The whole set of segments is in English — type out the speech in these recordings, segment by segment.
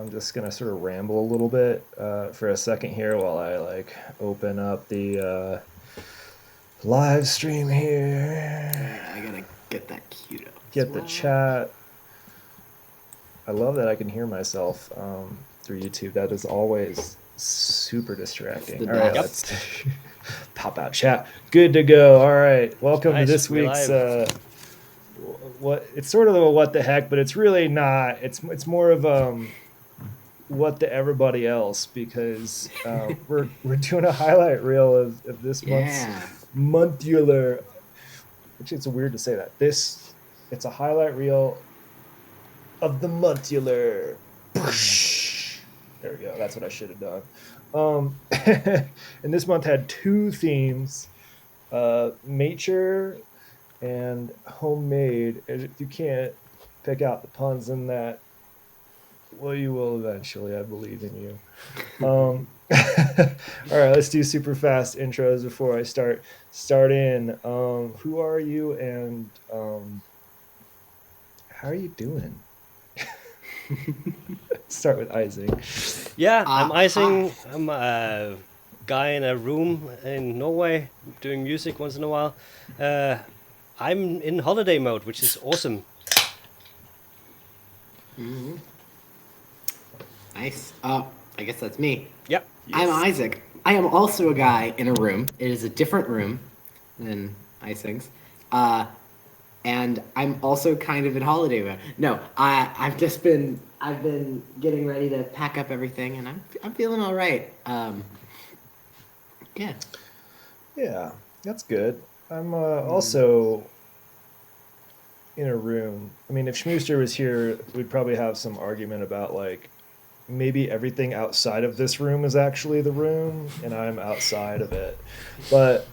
I'm just gonna sort of ramble a little bit for a second here while I like open up the live stream here. I gotta get that queued up as Get the well. chat. I love that I can hear myself through YouTube. That is always super distracting. The All right, best. let's pop out chat. Good to go. All right, welcome to Nice, this we're week's live. what it's sort of a what the heck, but it's really not. It's more of what the everybody else because we're doing a highlight reel of this month's Yeah. monthular, which it's weird to say that. It's a highlight reel of the monthular. There we go. That's what I should have done. And this month had two themes: MAYture and homeMAYde. If you can't pick out the puns in that, well, you will eventually. I believe in you. All right, let's do super fast intros before I start in. Who are you and how are you doing? Start with Isaac. Yeah, I'm Hi. Ising. I'm a guy in a room in Norway doing music once in a while. Uh, I'm in holiday mode, which is awesome. Nice. I guess that's me. Yep. I'm Yes. Isaac. I am also a guy in a room. It is a different room than Ising's. Uh, and I'm also kind of in holiday mode. No, I've been getting ready to pack up everything, and I'm feeling all right. Yeah. Yeah, that's good. I'm also in a room. I mean, if Schmooster was here, we'd probably have some argument about like maybe everything outside of this room is actually the room and I'm outside of it. But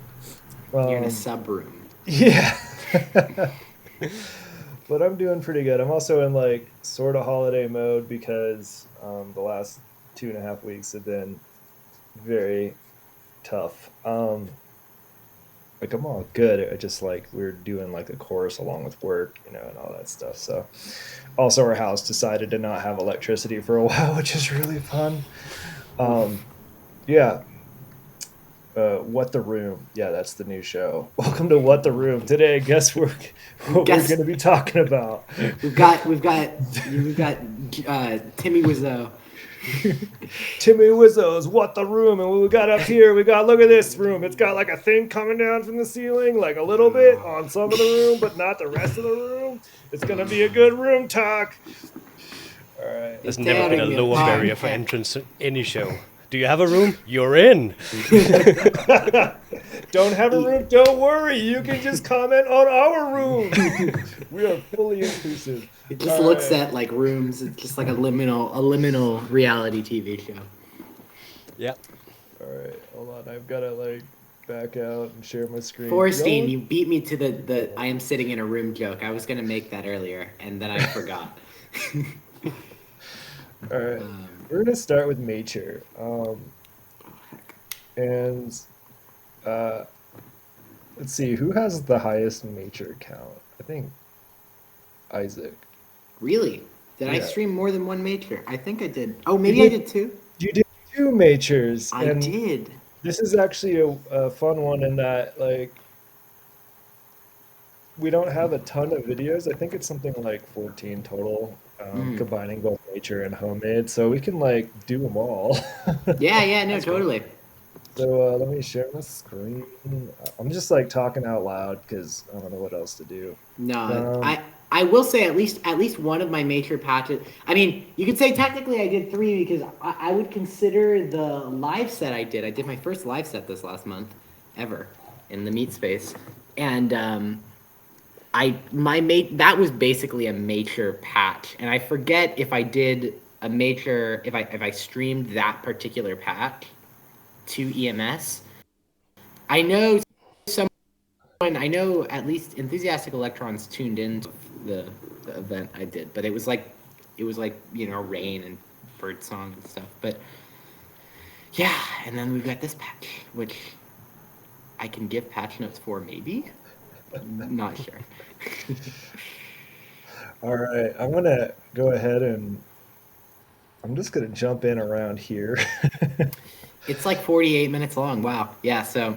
You're in a um sub room. yeah. But I'm doing pretty good. I'm also in like sort of holiday mode because the last 2.5 weeks have been very tough. Like I'm all good. I just like we're doing like a course along with work, and all that stuff. So also our house decided to not have electricity for a while, which is really fun. Oof. Um, yeah. What the Room? Yeah, that's the new show. Welcome to What the Room. Today, guess what we're Guess going to be talking about. we've got Timmy Wiseau. Timmy Wizzo's What the Room, and what we got up here, we got look at this room. It's got like a thing coming down from the ceiling, like a little bit on some of the room, but not the rest of the room. It's gonna be a good room talk. All right. There's It's never been a tearing lower apart. barrier for entrance to any show. Do you have a room? You're in. Don't have a room? Don't worry. You can just comment on our room. We are fully inclusive. It All just looks right. at like rooms. It's just like a liminal reality TV show. Yep. All right. Hold on. I've got to like back out and share my screen. Forrestine, Y'all. you beat me to the I am sitting in a room joke. I was gonna make that earlier, and then I forgot. All right. um, We're gonna start with MAYture. And uh, let's see who has the highest MAYture count. I think Isaac. really? Did I Yeah. stream more than one major? I think I did. Oh, You maybe I did. did two. You did two MAYtures, I and did. this is actually a fun one in that like we don't have a ton of videos. I think it's something like 14 total, Mm. combining both MAYture and homeMAYde. So we can like do them all. Yeah, yeah, no, That's cool. totally. So let me share my screen. I'm just like talking out loud because I don't know what else to do. No, Um, I will say at least one of my major patches. I mean, you could say technically I did three because I would consider the live set I did. I did my first live set this last month, ever, in the meat space, and I my mate that was basically a major patch, and I forget if I did a major if I streamed that particular patch to EMS. I know I know at least enthusiastic electrons tuned in to the event I did, but it was like rain and bird song and stuff. But yeah, and then we've got this patch, which I can give patch notes for maybe. Not sure. all right, I'm gonna go ahead and I'm just gonna jump in around here. It's like 48 minutes long. Wow. Yeah. So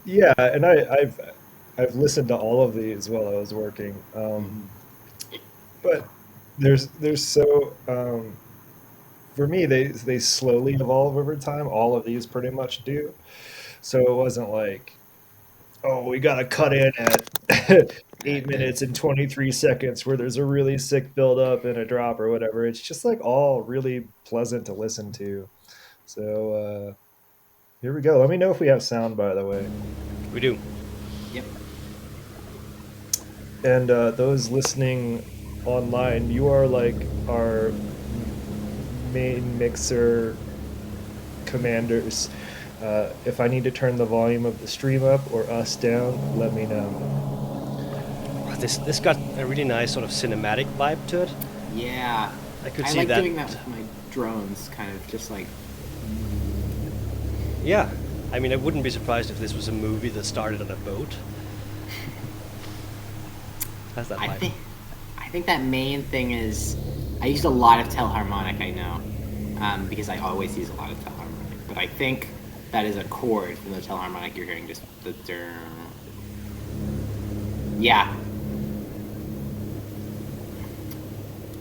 Yeah, and I've listened to all of these while I was working. mhm. But there's so for me they slowly evolve over time. All of these pretty much do. So it wasn't like, oh, we gotta cut in at eight Good. minutes and 23 seconds where there's a really sick build up and a drop or whatever. It's just like all really pleasant to listen to. So here we go. Let me know if we have sound, by the way. We do. Yep. And those listening online, you are like our main mixer commanders. If I need to turn the volume of the stream up or us down, let me know. This got a really nice sort of cinematic vibe to it. Yeah. I could I see like that. doing that with my drones, kind of just like. Yeah. I mean, I wouldn't be surprised if this was a movie that started on a boat. Has that I vibe. think. I think that main thing is, I used a lot of telharmonic. I know, because I always use a lot of telharmonic. But I think that is a chord from the telharmonic you're hearing, just the. Yeah.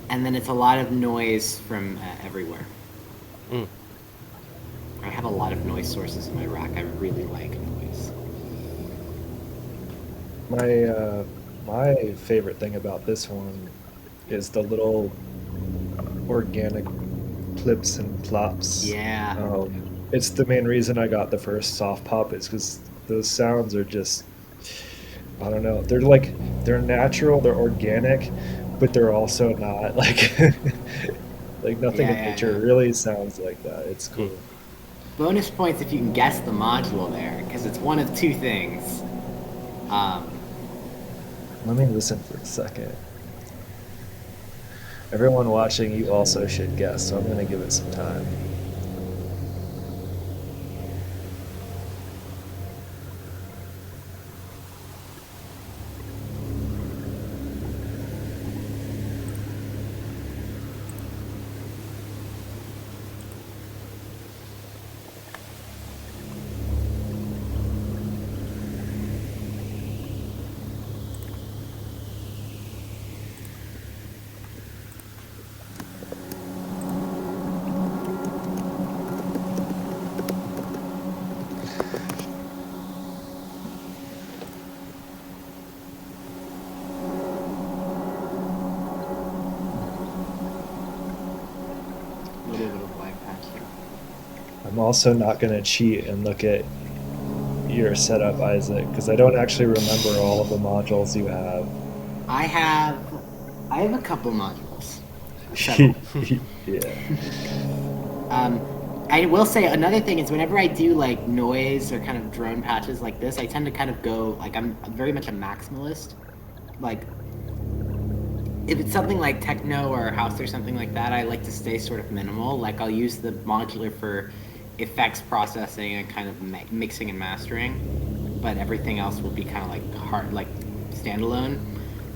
And then it's a lot of noise from everywhere. Mm. I have a lot of noise sources in my rack. I really like noise. My favorite thing about this one is the little organic plips and plops. Yeah. It's the main reason I got the first soft pop is because those sounds are just, I don't know, they're natural, they're organic, but they're also not like like nothing in nature Yeah. really sounds like that. It's Mm. cool. Bonus points if you can guess the module there, because it's one of two things. Um, Let me listen for a second. Everyone watching, you also should guess, so I'm going to give it some time. a little bit of black patch here. I'm also not going to cheat and look at your setup, Isaac, because I don't actually remember all of the modules you have. I have a couple modules. Several. Yeah. I will say another thing is whenever I do like noise or kind of drone patches like this, I tend to kind of go like I'm very much a maximalist. Like if it's something like techno or house or something like that, I like to stay sort of minimal. Like I'll use the modular for effects processing and kind of mixing and mastering, but everything else will be kind of like hard, like standalone.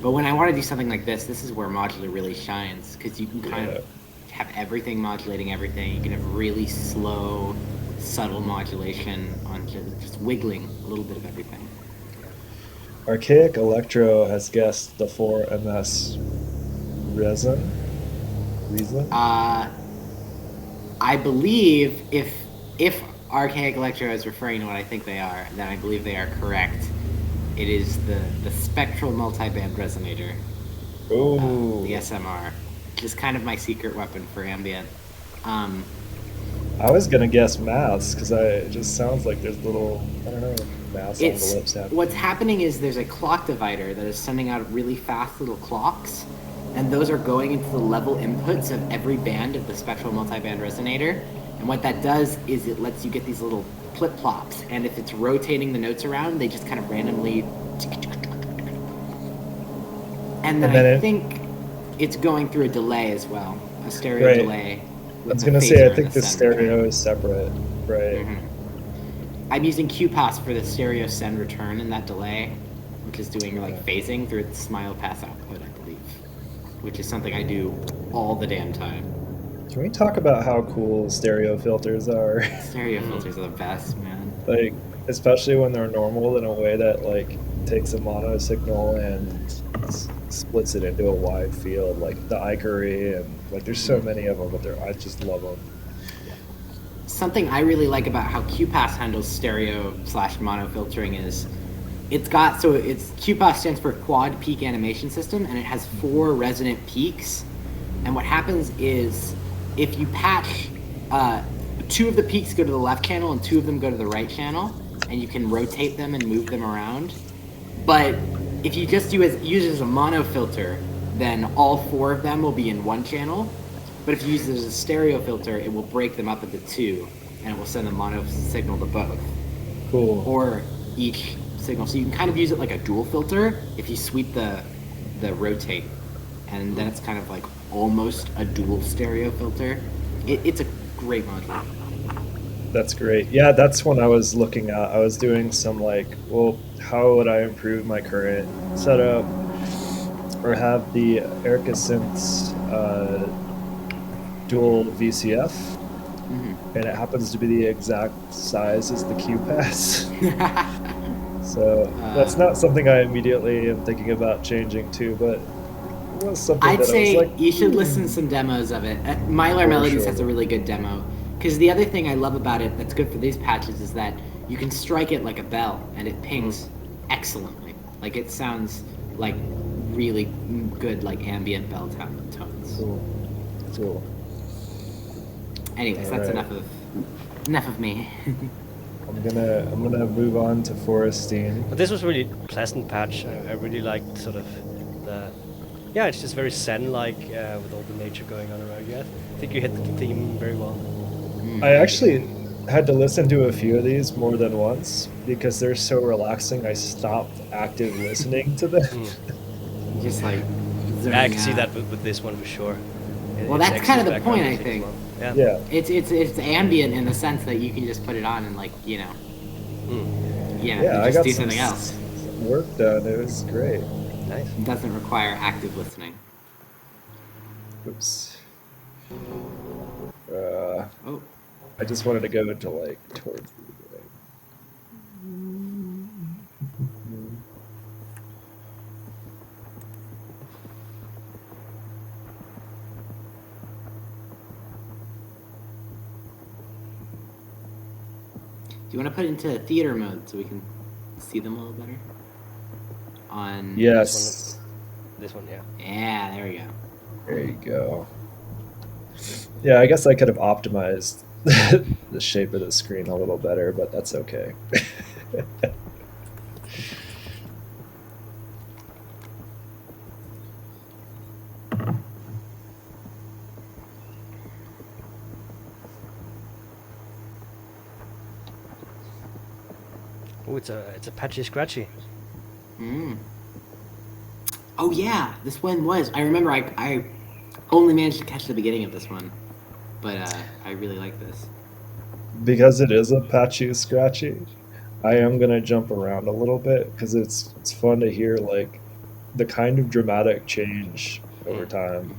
But when I want to do something like this is where modular really shines because you can kind of have everything modulating everything. You can have really slow, subtle modulation on just wiggling a little bit of everything. Archaic Electro has guessed the 4MS Reason? I believe if Archaic Electro is referring to what I think they are, then I believe they are correct. It is the spectral multiband resonator, Oh. the SMR, which is kind of my secret weapon for ambient. I was going to guess maths because it just sounds like there's little, I don't know, maths on the lips happening. What's happening is there's a clock divider that is sending out really fast little clocks, and those are going into the level inputs of every band of the spectral multiband resonator. And what that does is it lets you get these little flip-flops, and if it's rotating the notes around, they just kind of randomly. And then I think it's going through a delay as well, a stereo delay. I was going to say, I think the stereo is separate, right? Mm-hmm. I'm using QPass for the stereo send return in that delay, which is doing like phasing through the smile pass output, I believe, which is something I do all the damn time. Can we talk about how cool stereo filters are? Stereo filters are the best, man. Like, especially when they're normal in a way that like takes a mono signal and splits it into a wide field, like the Ivory, and like there's so many of them, but I just love them. Something I really like about how QPass handles stereo / mono filtering is it's QPass stands for Quad Peak Animation System, and it has 4 resonant peaks. And what happens is if you patch, 2 of the peaks go to the left channel and 2 of them go to the right channel, and you can rotate them and move them around. But if you just use it as a mono filter, then all 4 of them will be in one channel. But if you use it as a stereo filter, it will break them up into 2, and it will send the mono signal to both. Cool. Or each signal. So you can kind of use it like a dual filter if you sweep the rotate. And then it's kind of like almost a dual stereo filter. It's a great module. That's great. Yeah, that's when I was looking at. I was doing some like, well, how would I improve my current setup, or have the Erica Synths dual VCF, and it happens to be the exact size as the QPass. So that's not something I immediately am thinking about changing to, but it was something I'd that say I was like, you should listen to some demos of it. MAYture Melodies sure. has a really good demo. Because the other thing I love about it that's good for these patches is that you can strike it like a bell, and it pings excellently. Like, it sounds like really good, like, ambient bell tones. Cool. Cool. Anyways, All that's right. enough of me. I'm gonna move on to Forestine. But this was really pleasant patch. I really liked sort of the, yeah, it's just very zen-like with all the nature going on around you. I think you hit the theme very well. I actually had to listen to a few of these more than once because they're so relaxing. I stopped active listening to them. Just like Yeah, I can see that with this one for sure. Well, It's that's kind of excellent the background point, I music as think. well. Yeah. Yeah. It's ambient in the sense that you can just put it on and, like, you know, Yeah, I just got do some something else. work done. It was great. Nice. It doesn't require active listening. Oops. Oh. I just wanted to go into like towards the beginning. Do you want to put it into theater mode so we can see them a little better? On Yes. This one, yeah. Yeah, there we go. There you go. Yeah, I guess I could have optimized the shape of the screen a little better, but that's okay. Oh, it's a patchy scratchy. Oh yeah, this one was. I remember I only managed to catch the beginning of this one, but I really like this. Because it is a patchy scratchy, I am gonna jump around a little bit because it's fun to hear like the kind of dramatic change over time.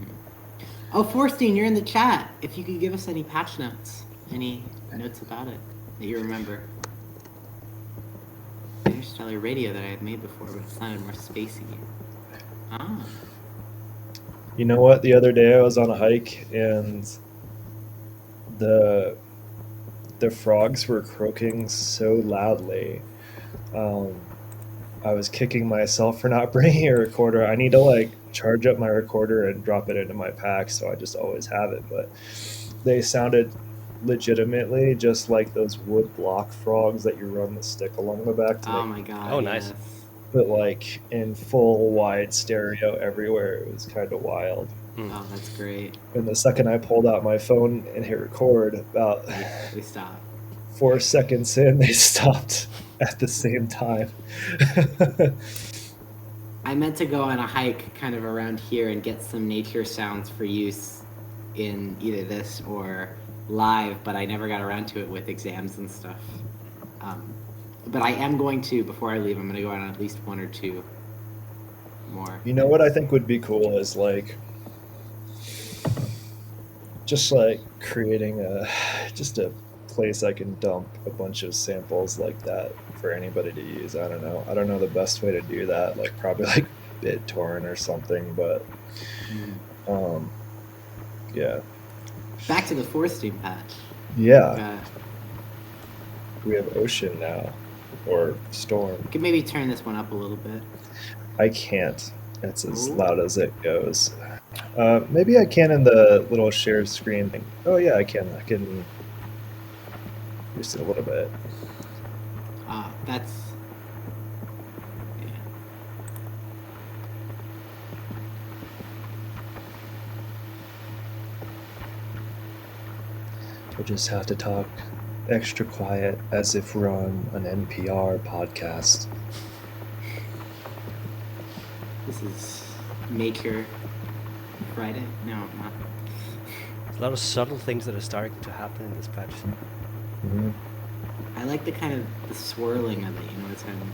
Oh, Forstein, you're in the chat. If you could give us any patch notes, any notes about it that you remember. Interstellar Radio that I had made before, but it sounded more spacey. Ah. You know what? The other day I was on a hike and the frogs were croaking so loudly. I was kicking myself for not bringing a recorder. I need to like charge up my recorder and drop it into my pack, so I just always have it. But they sounded legitimately just like those wood block frogs that you run the stick along the back to Oh make, my god. Oh, nice. Yes. but like in full wide stereo everywhere. It was kind of wild. Oh, that's great. And the second I pulled out my phone and hit record, about We stop. 4 seconds in, they stopped at the same time. I meant to go on a hike kind of around here and get some nature sounds for use in either this or live, but I never got around to it with exams and stuff. But I am going to, before I leave, I'm going to go on at least 1 or 2 more. You know what I think would be cool is like just like creating just a place I can dump a bunch of samples like that for anybody to use. I don't know. I don't know the best way to do that. Like probably like BitTorrent or something, but um, yeah, Back to the fourth Steam patch. yeah. Uh, We have Ocean now, or Storm. you could maybe turn this one up a little bit. I can't. It's as Ooh. loud as it goes. Maybe I can in the little share screen thing. Oh yeah, I can. I can just a little bit. That's. Yeah. We'll just have to talk extra quiet as if we're on an NPR podcast. This is MAYture Friday. No, not. There's a lot of subtle things that are starting to happen in this patch. Mm-hmm. I like the kind of the swirling of it. You know, it's kind of.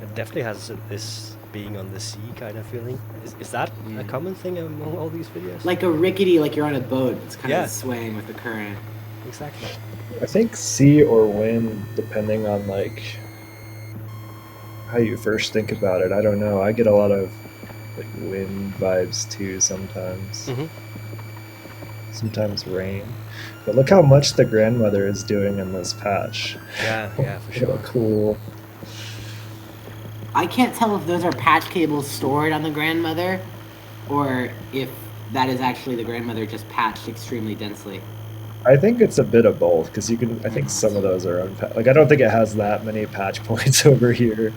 It definitely has this being on the sea kind of feeling. Is that a common thing among all these videos? Like a rickety, like you're on a boat. It's kind Yeah. of swaying with the current. Exactly. I think sea or wind, depending on like how you first think about it. I don't know. I get a lot of like wind vibes too sometimes. Mm-hmm. Sometimes rain. But look how much the grandmother is doing in this patch. Yeah, yeah, for What sure. a cool. I can't tell if those are patch cables stored on the grandmother, or if that is actually the grandmother just patched extremely densely. I think it's a bit of both because you can. I think some of those are unpatched. Like I don't think it has that many patch points over here.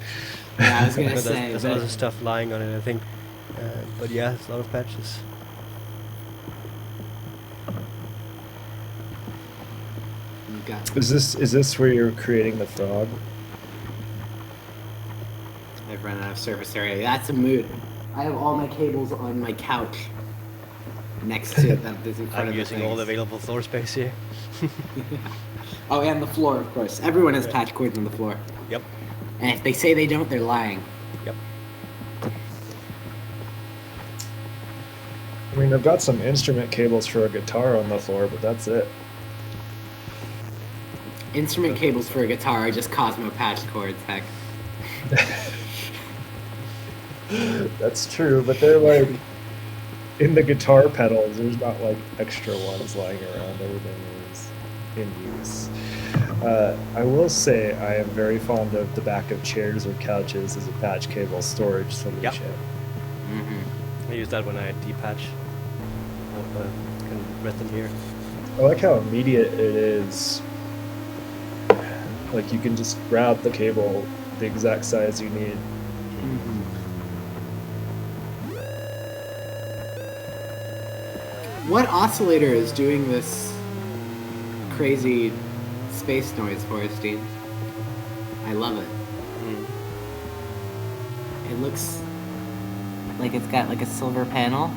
Yeah, I was gonna There's, say. there's but other stuff lying on it, I think. But yeah, it's a lot of patches. you got. Is this where you're creating the frog? I've run out of surface area. That's a mood. I have all my cables on my couch. Next to that is in front I'm of using all the available floor space here. Oh, and the floor, of course. Everyone has patch cords on the floor. Yep. And if they say they don't, they're lying. Yep. I mean, I've got some instrument cables for a guitar on the floor, but that's it. Instrument cables for a guitar are just Cosmo patch cords, heck. That's true, but they're like in the guitar pedals. There's not like extra ones lying around. Everything is in use. I will say I am very fond of the back of chairs or couches as a patch cable storage solution. Mm-hmm. I use that when I depatch. Can read them here. I like how immediate it is. Like you can just grab the cable the exact size you need. Mm-hmm. What oscillator is doing this crazy space noise, Forrestine? I love it. It looks like it's got like a silver panel.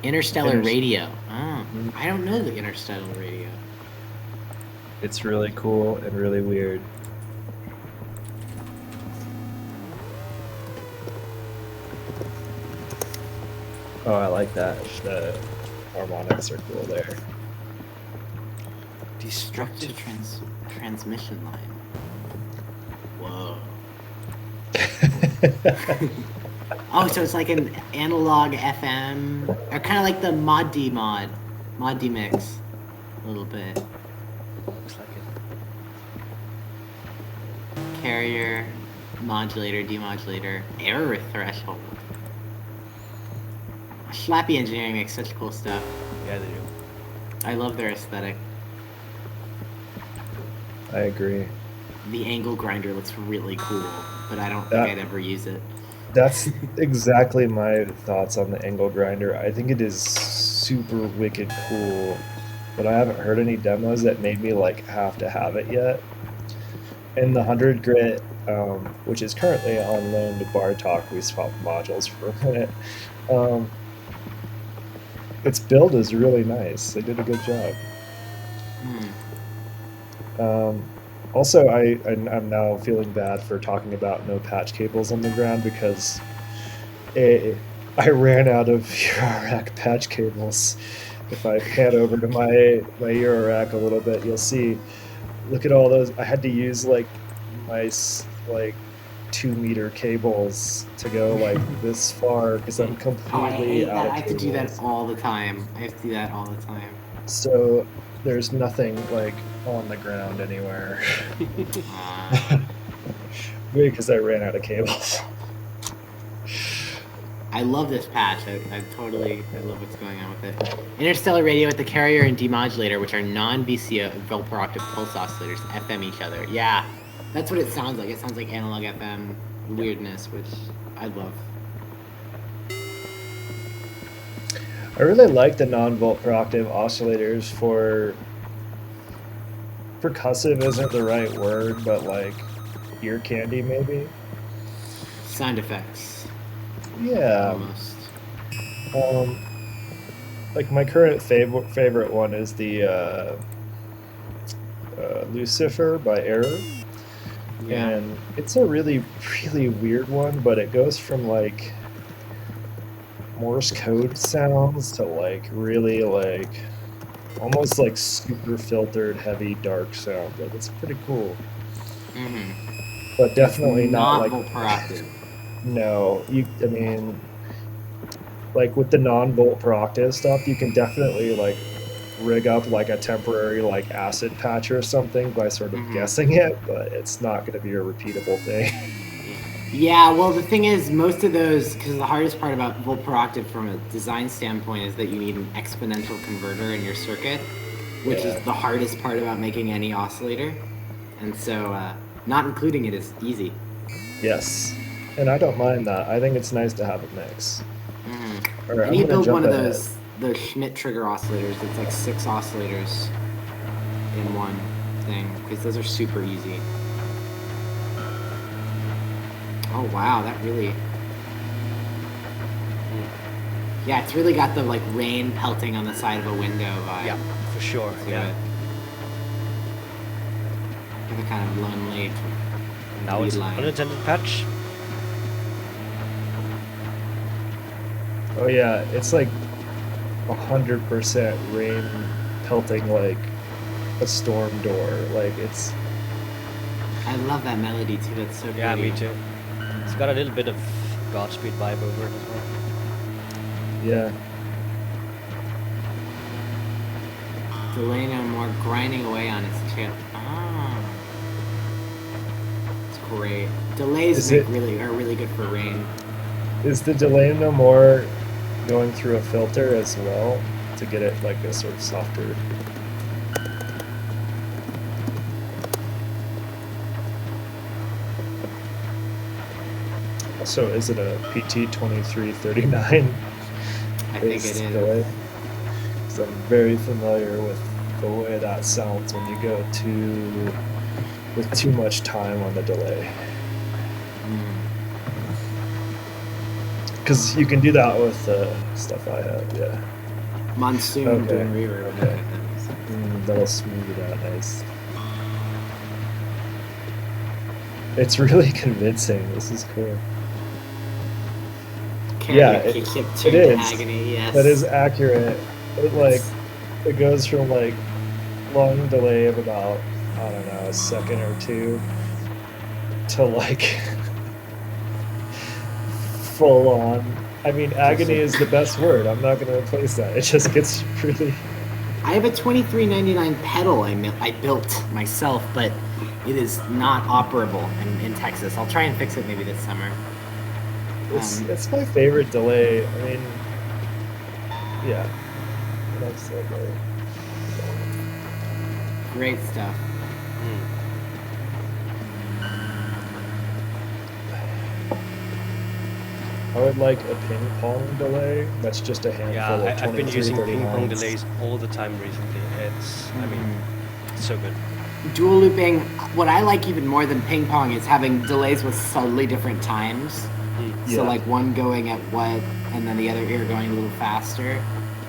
Interstellar radio. Oh, I don't know the interstellar radio. It's really cool and really weird. Oh, I like that. The harmonics are cool there. Destructive transmission line. Whoa. Oh, so it's like an analog FM, or kind of like the MAYde mix, a little bit. Looks like it. Carrier, modulator, demodulator, error threshold. Schlappy Engineering makes such cool stuff. Yeah, they do. I love their aesthetic. I agree. The angle grinder looks really cool, but I don't think I'd ever use it. That's exactly my thoughts on the angle grinder. I think it is super wicked cool, but I haven't heard any demos that made me like have to have it yet. And the 100 grit, which is currently on loan to Bar Talk, we swapped modules for a minute. Its build is really nice. They did a good job. Um, also, I'm now feeling bad for talking about no patch cables on the ground because I ran out of Eurorack patch cables. If I pan over to my Eurorack a little bit, you'll see. Look at all those. I had to use like nice like 2 meter cables to go like this far because I'm Oh, I completely hate out that. of I have to do that cables. all the time. I have to do that all the time. So there's nothing like on the ground anywhere Uh, because I ran out of cables. I love this patch. I love what's going on with it. Interstellar radio with the carrier and demodulator, which are non-VCO Volperoactive pulse oscillators, FM each other. Yeah, that's what it sounds like. It sounds like analog FM weirdness, which I love. I really like the non-volt proactive oscillators for percussive isn't the right word, but like ear candy maybe. Sound effects, Yeah. almost. Um, like my current favorite one is the Lucifer by Error, Yeah. and it's a really weird one, but it goes from like Morse code sounds to like really like almost like super filtered heavy dark sound. Like it's pretty cool, but It's definitely not not like Volperoactive. no. I mean, like with the non-volt per octave stuff, you can definitely like rig up like a temporary like acid patch or something by sort of guessing it, but it's not going to be a repeatable thing. Yeah, well, the thing is, most of those, because the hardest part about Volperoactive from a design standpoint is that you need an exponential converter in your circuit, which is the hardest part about making any oscillator. And so, not including it is easy. Yes, and I don't mind that. I think it's nice to have a mix. All right, I I'm need to gonna build jump one of ahead. those Schmidt trigger oscillators that's like 6 oscillators in one thing, because those are super easy. Oh wow, that really... Yeah, it's really got the like rain pelting on the side of a window vibe. Yeah, for sure. Yeah. The kind of lonely. Now it's an line. unintended patch. Oh yeah, it's like 100% rain pelting like a storm door. Like it's. I love that melody too. That's so pretty. Yeah, me too. It's got a little bit of Godspeed vibe over it as well. Yeah. Delay no more, grinding away on its chip. Ah, it's great. Delays are really good for rain. Is the delay no more going through a filter as well to get it like a sort of softer? Also, is it a PT2339? I think it is. Delay? Because I'm very familiar with the way that sounds when you go with too much time on the delay. Because you can do that with stuff I have, yeah. Monsoon doing reverb. Okay. That'll smooth it out nice. It's really convincing. This is cool. Yeah, it is. Agony, yes. That is accurate. It goes from like long delay of about, I don't know, a second or two to like full on. I mean, agony is the best word. I'm not going to replace that. It just gets really. I have a 2399 pedal I built myself, but it is not operable in Texas. I'll try and fix it maybe this summer. It's my favorite delay. I mean, yeah. That's so great. Great stuff. I would like a ping pong delay. That's just a handful of 2339s. Yeah, I've been using ping pong delays all the time recently. I mean, it's so good. Dual looping, what I like even more than ping pong is having delays with subtly different times. Yeah. So like one going at what, and then the other ear going a little faster,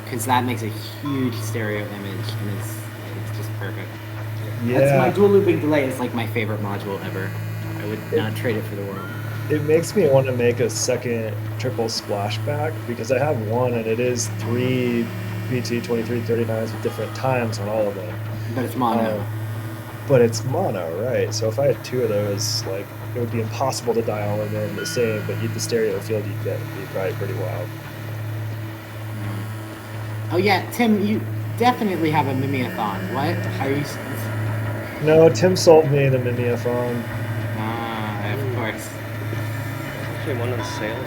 because that makes a huge stereo image, and it's just perfect. Yeah. That's my dual looping delay is like my favorite module ever. I would not trade it for the world. It makes me want to make a second triple splashback because I have one and it is 3 PT2339s with different times on all of them. But it's mono. But it's mono, right? So if I had 2 of those, like it would be impossible to dial them in the same, but the stereo field you'd get would be probably pretty wild. Oh yeah, Tim, you definitely have a Mimeathon. What? Are you? No, Tim sold me the Mimeathon. Ah, of course. Actually, one on sale.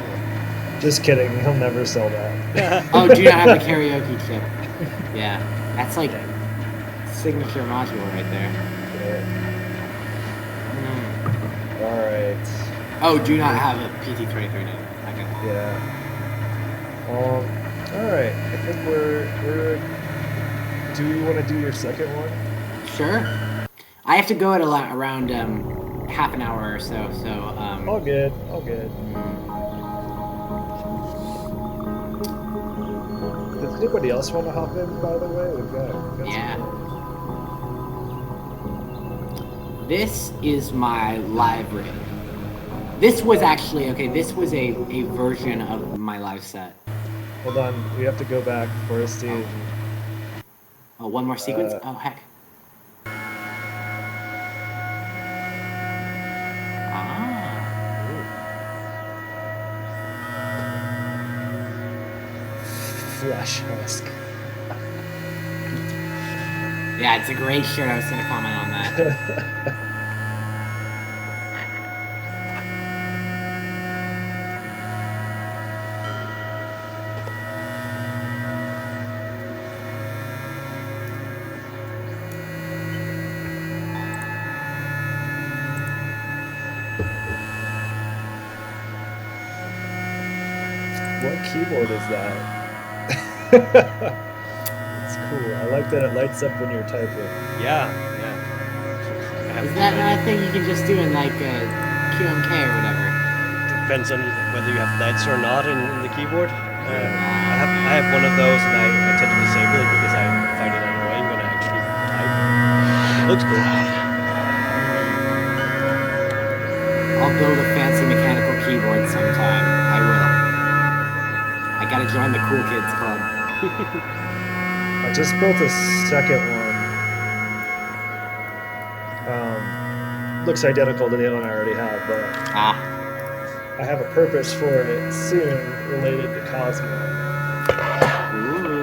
Just kidding, he'll never sell that. Oh, do you not have a karaoke chip? Yeah, that's like signature module right there. All right. Oh, do not have a PT2339. Okay. Yeah. All right. I think we're. Do you want to do your second one? Sure. I have to go at around half an hour or so. So. All good. All good. Does anybody else want to hop in? By the way, we've got yeah. This is my live rig. This was actually okay. This was a version of my live set. Hold on, we have to go back first. Oh, one more sequence? Oh, heck. Flesh husk. Yeah, it's a great shirt. I was going to comment on that. What keyboard is that? It's cool. I like that it lights up when you're typing. Yeah. Is that not a thing you can just do in like QMK or whatever? Depends on whether you have lights or not in the keyboard. I have one of those, and I tend to disable it because I find it annoying when I actually type. It looks cool. I'll build a fancy mechanical keyboard sometime. I will. I gotta join the cool kids club. I just built a second one. Looks identical to the one I already have, but I have a purpose for it soon related to Cosmo. Ooh.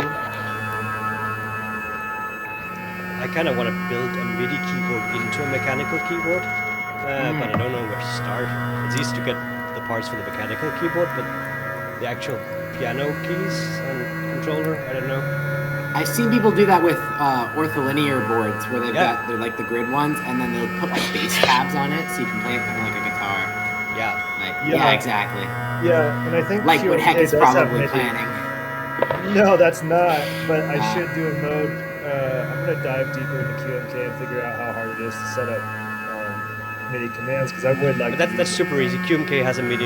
I kind of want to build a MIDI keyboard into a mechanical keyboard, but I don't know where to start. It's easy to get the parts for the mechanical keyboard, but the actual piano keys and controller, I don't know. I've seen people do that with ortholinear boards where they're like the grid ones, and then they'll put like bass tabs on it so you can play it kind of like a guitar. Yeah, exactly. Yeah, and I think like what Heck is probably planning. No, that's not. But I should do a mode. I'm gonna dive deeper into QMK and figure out how hard it is to set up MIDI commands because I would like. But that's super easy. QMK has a MIDI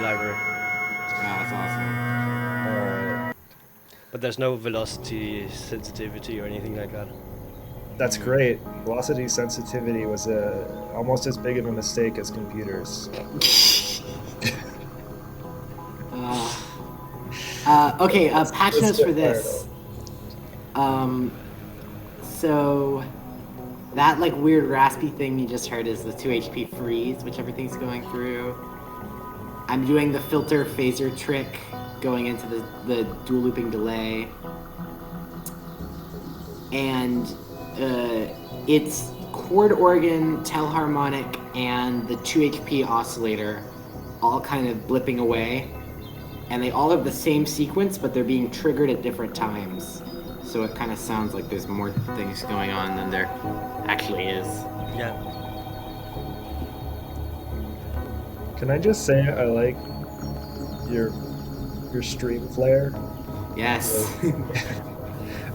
library. Oh, that's awesome. But there's no velocity sensitivity or anything like that. That's great. Velocity sensitivity was almost as big of a mistake as computers. Okay, patch notes for this. So that like weird raspy thing you just heard is the 2 HP freeze, which everything's going through. I'm doing the filter phaser trick going into the dual looping delay, and it's chord organ, telharmonic, and the 2 HP oscillator all kind of blipping away, and they all have the same sequence, but they're being triggered at different times, so it kind of sounds like there's more things going on than there actually is. Yeah. Can I just say I like your stream flare? Yes.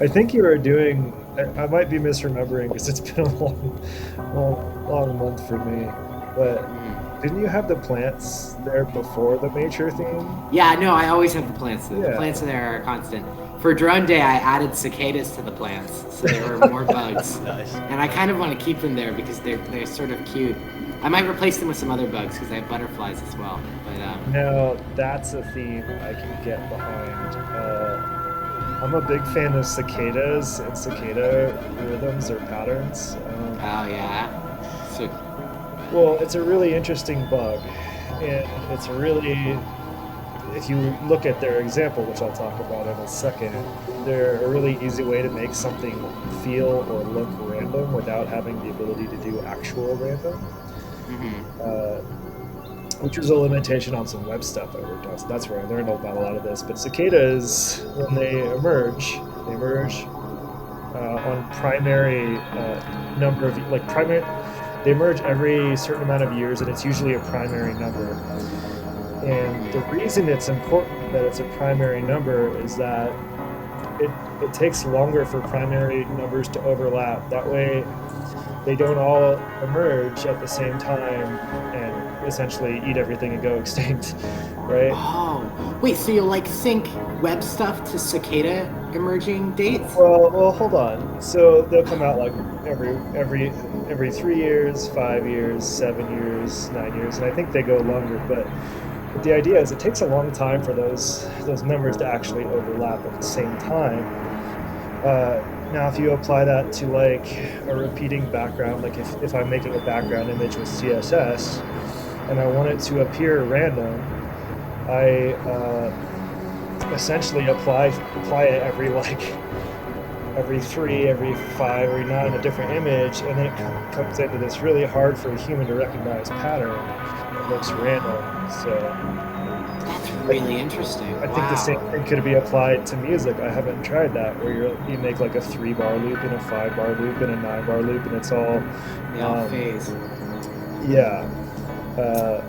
I think you are doing. I might be misremembering because it's been a long month for me. But didn't you have the plants there before the MAYture theme? Yeah, no, I always have the plants there. Yeah. The plants there are constant. For drone day, I added cicadas to the plants, so there were more bugs. Nice. And I kind of want to keep them there because they're sort of cute. I might replace them with some other bugs because I have butterflies as well. But Now, that's a theme I can get behind. I'm a big fan of cicadas and cicada rhythms or patterns. oh yeah, so Well, it's a really interesting bug, and it's really, if you look at their example, which I'll talk about in a second, they're a really easy way to make something feel or look random without having the ability to do actual random, which was a limitation on some web stuff I worked on. So that's where I learned about a lot of this. But cicadas, when they emerge on primary number of primary. They emerge every certain amount of years, and it's usually a primary number. And the reason it's important that it's a primary number is that it takes longer for primary numbers to overlap. That way, they don't all emerge at the same time and essentially eat everything and go extinct, right? Oh, wait, so you'll like sync web stuff to cicada emerging dates? Well, hold on. So they'll come out like every 3 years, 5 years, 7 years, 9 years, and I think they go longer. But the idea is it takes a long time for those numbers to actually overlap at the same time. Now, if you apply that to like a repeating background, like if I'm making a background image with CSS and I want it to appear random, I essentially apply it every 3, every 5, every 9 a different image, and then it comes into this really hard for a human to recognize pattern that looks random. So That's really interesting. I think the same thing could be applied to music. I haven't tried that, where you make like a 3-bar loop and a 5-bar loop and a 9-bar loop, and it's all They all phase. Yeah.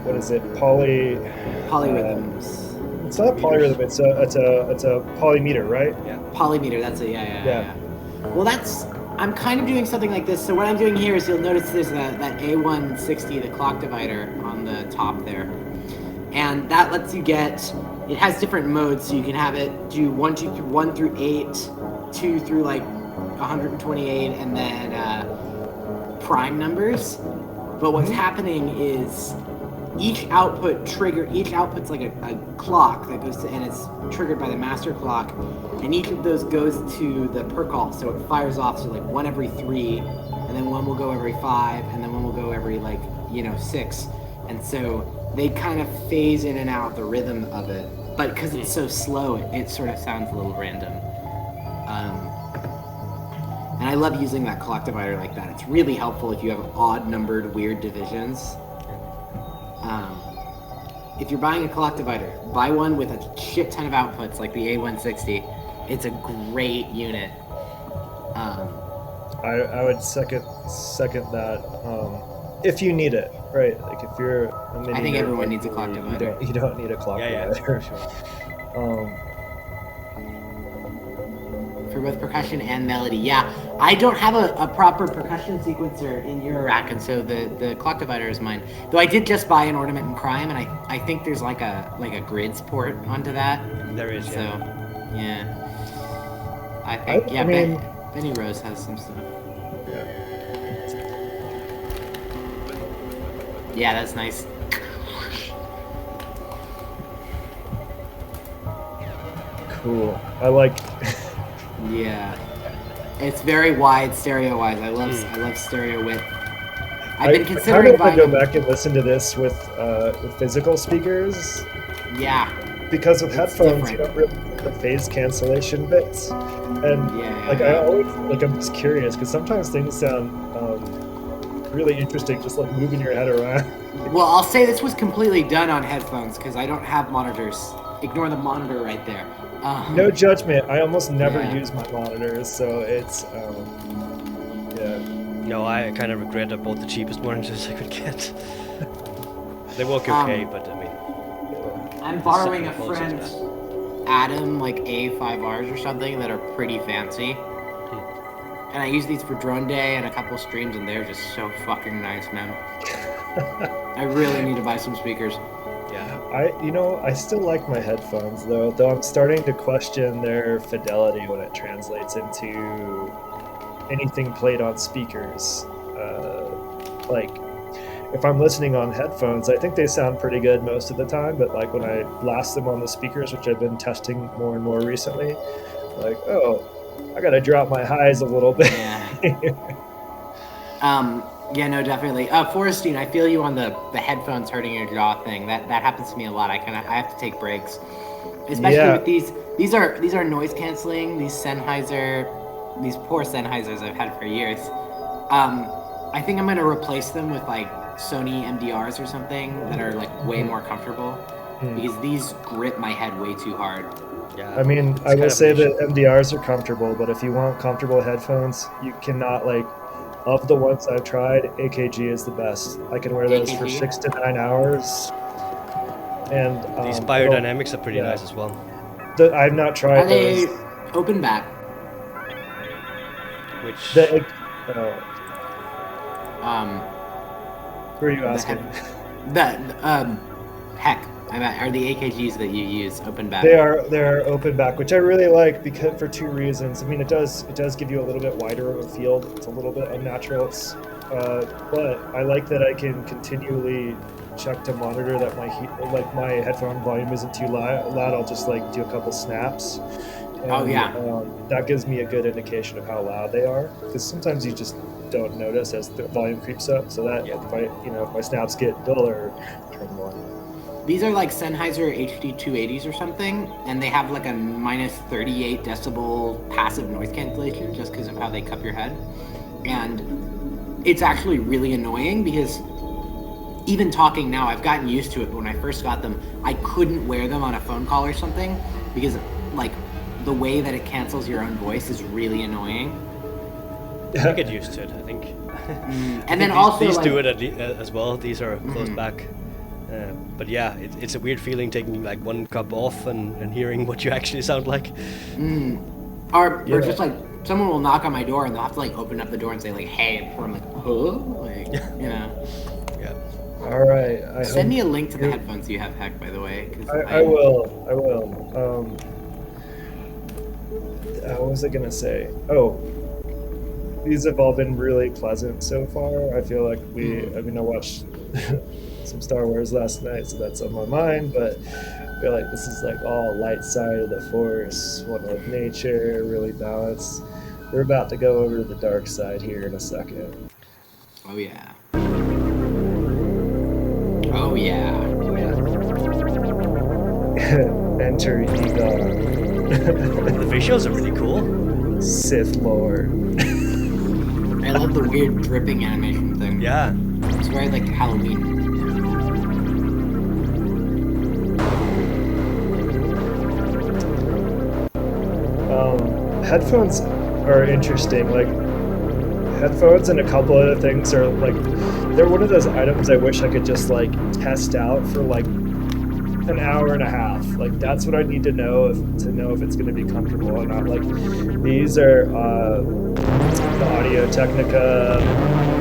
What is it? Polyrhythms. It's not a polyrhythm. It's a polymeter, right? Yeah. Polymeter. That's it. Yeah. Well, I'm kind of doing something like this. So what I'm doing here is you'll notice there's that A160, the clock divider on the top there. And that lets you it has different modes, so you can have it do 1 through 8, 2 through like 128, and then prime numbers. But what's happening is each output's like a clock that goes to, and it's triggered by the master clock, and each of those goes to the per call, so it fires off, so like one every 3, and then one will go every 5, and then one will go every 6, and so they kind of phase in and out the rhythm of it, but because it's so slow, it sort of sounds a little random. And I love using that clock divider like that. It's really helpful if you have odd numbered weird divisions. If you're buying a clock divider, buy one with a shit ton of outputs like the A160. It's a great unit. I would second that. If you need it, right? Like if you're a mini I think nerd, everyone needs a clock divider. You don't need a clock divider. Sure. For both percussion and melody. Yeah, I don't have a proper percussion sequencer in Eurorack, and so the clock divider is mine. Though I did just buy an Ornament and Crime, and I think there's like a grids port onto that. There is, so, yeah. I think, Benny Rose has some stuff. Yeah, that's nice. Cool. I like. Yeah, it's very wide stereo-wise. I love stereo width. I've been considering buying. I go back and listen to this with physical speakers. Yeah. Because with headphones, you don't really get the phase cancellation bits, and I always I'm just curious because sometimes things sound really interesting, just like moving your head around. Well, I'll say this was completely done on headphones because I don't have monitors. Ignore the monitor right there. No judgment. I almost never use my monitors, so it's No, I kind of regret I bought the cheapest monitors I could get. They work okay, but I mean. I'm borrowing a friend's Atom like A5Rs or something that are pretty fancy. And I use these for drone day and a couple streams, and they're just so fucking nice, man. I really need to buy some speakers. Yeah. I still like my headphones though I'm starting to question their fidelity when it translates into anything played on speakers. Like if I'm listening on headphones, I think they sound pretty good most of the time, but like when I blast them on the speakers, which I've been testing more and more recently, like, oh, I gotta drop my highs a little bit. Yeah, no, definitely. Forrestine, I feel you on the headphones hurting your jaw thing. That happens to me a lot. I have to take breaks, especially with these. These are noise canceling. These Sennheiser, these poor Sennheisers I've had for years. I think I'm gonna replace them with like Sony MDRs or something that are like way more comfortable, because these grip my head way too hard. Yeah. I mean, I will say that MDRs are comfortable, but if you want comfortable headphones, you cannot like. Of the ones I've tried, AKG is the best. I can wear those for 6 to 9 hours. And these biodynamics are pretty nice as well. I've not tried those. Are they open back? Which? Who are you asking? Heck, are the AKGs that you use open back? They're open back, which I really like because for two reasons. I mean, it does give you a little bit wider of a field. It's a little bit unnatural. But I like that I can continually check to monitor that my headphone volume isn't too loud. I'll just like do a couple snaps. And, that gives me a good indication of how loud they are, because sometimes you just don't notice as the volume creeps up. So that if my snaps get duller, turn them on. These are like Sennheiser HD 280s or something, and they have like a minus 38 decibel passive noise cancellation just because of how they cup your head. And it's actually really annoying because even talking now, I've gotten used to it, but when I first got them, I couldn't wear them on a phone call or something because like the way that it cancels your own voice is really annoying. I get used to it, I think. And then also these do it as well. These are close back. But yeah, it's a weird feeling taking like one cup off and hearing what you actually sound like. Or just like someone will knock on my door and they'll have to like open up the door and say like, "Hey," and I'm like, "Huh?" Like, you know. Yeah. All right. Send me a link to the headphones you have, Heck, by the way. I will. What was I gonna say? Oh, these have all been really pleasant so far. I feel like I watched some Star Wars last night, so that's on my mind, but I feel like this is like all light side of the Force, one of nature, really balanced. We're about to go over to the dark side here in a second. Oh yeah. Oh yeah. Oh yeah. Enter Egon. The visuals are really cool. Sith Lord. I love the weird dripping animation thing. Yeah. It's very like Halloween. Headphones are interesting. Like headphones and a couple other things are like they're one of those items I wish I could just like test out for like an hour and a half. Like that's what I need to know if it's going to be comfortable or not. Like these are the Audio Technica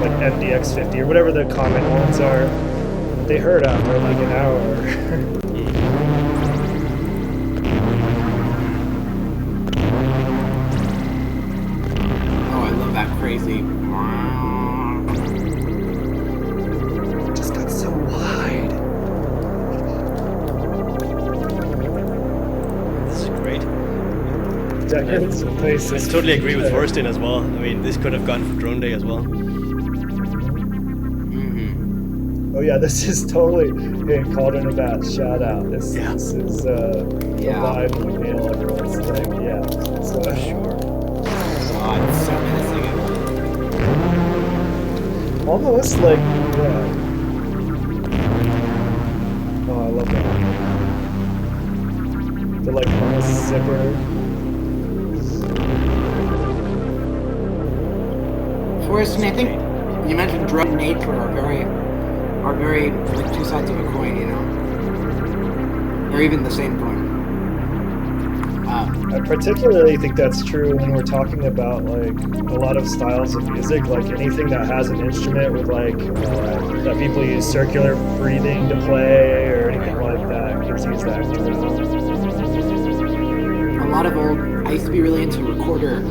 like MDX50 or whatever the common ones are. They hurt after like an hour. Crazy. Just got so wide. This is great. I totally agree with Forrestine as well. I mean, this could have gone for Drone Day as well. Oh yeah, this is totally called in a bat. Shout out. This is the vibe mail everyone's thing. Yeah. So sure. Oh, it's so menacing. Almost like, oh, I love that. The like almost zipper. Forrest, I think you mentioned drone and nature are very like two sides of a coin, you know, or even the same coin. I particularly think that's true when we're talking about like a lot of styles of music, like anything that has an instrument with like that people use circular breathing to play or anything like that gives you that A lot of I used to be really into recorder,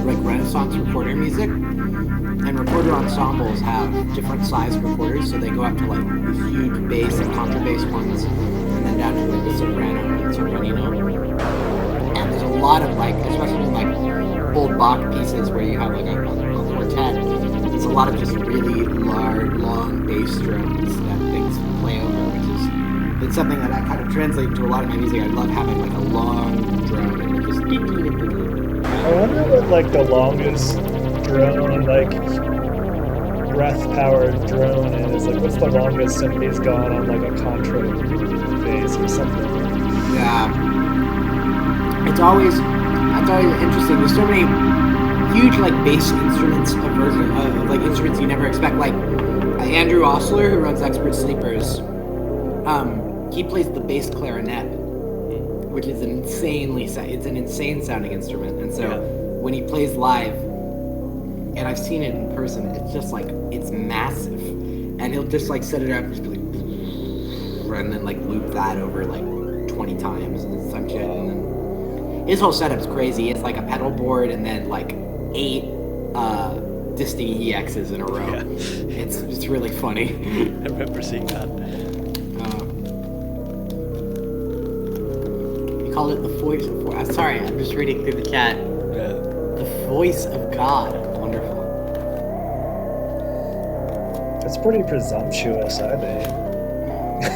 like Renaissance recorder music, and recorder ensembles have different size recorders, so they go up to like these huge bass and contrabass ones, and then down to like the soprano and sopranino. And there's a lot of like, especially in like old Bach pieces where you have like a quartet, there's a lot of just really large, long bass drums that things play over, which is it's something that I kind of translate to a lot of my music. I love having like a long drone and just. I wonder what like the longest drone, like breath-powered drone is. Like, what's the longest somebody's gone on like a contra bass or something? Yeah, it's always interesting. There's so many huge like bass instruments, like instruments you never expect. Like Andrew Osler, who runs Expert Sleepers, he plays the bass clarinet, which is an insane sounding instrument. And so when he plays live, and I've seen it in person, it's just like, it's massive. And he'll just like set it up and just be like, and then like loop that over like 20 times and some shit. And then his whole setup's crazy. It's like a pedal board and then like 8 Disting EXs in a row. Yeah. It's really funny. I remember seeing that. Called it the voice of. Sorry, I'm just reading through the chat. Yeah. The voice of God. Wonderful. It's pretty presumptuous, I think.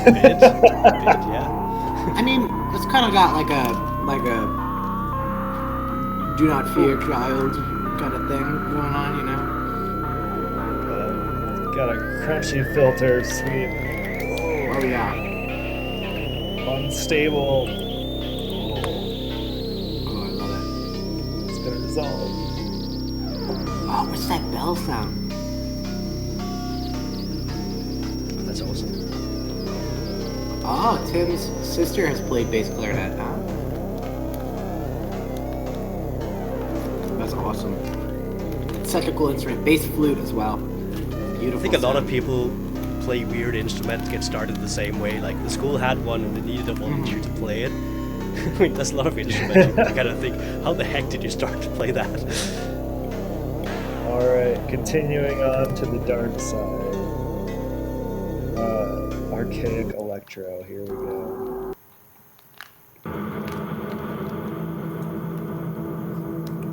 A bit, yeah. I mean, it's kind of got like a do not fear, child kind of thing going on, you know. Got a crunchy filter, sweet. Oh yeah. Unstable. Oh, what's that bell sound? That's awesome. Oh, Tim's sister has played bass clarinet, huh? That's awesome. It's such a cool instrument. Bass flute as well. Beautiful. I think a lot of people play weird instruments get started the same way. Like the school had one and they needed a volunteer to play it. I mean, that's a lot of instruments. You kind of think, how the heck did you start to play that? Alright, continuing on to the dark side. Archaic electro, here we go.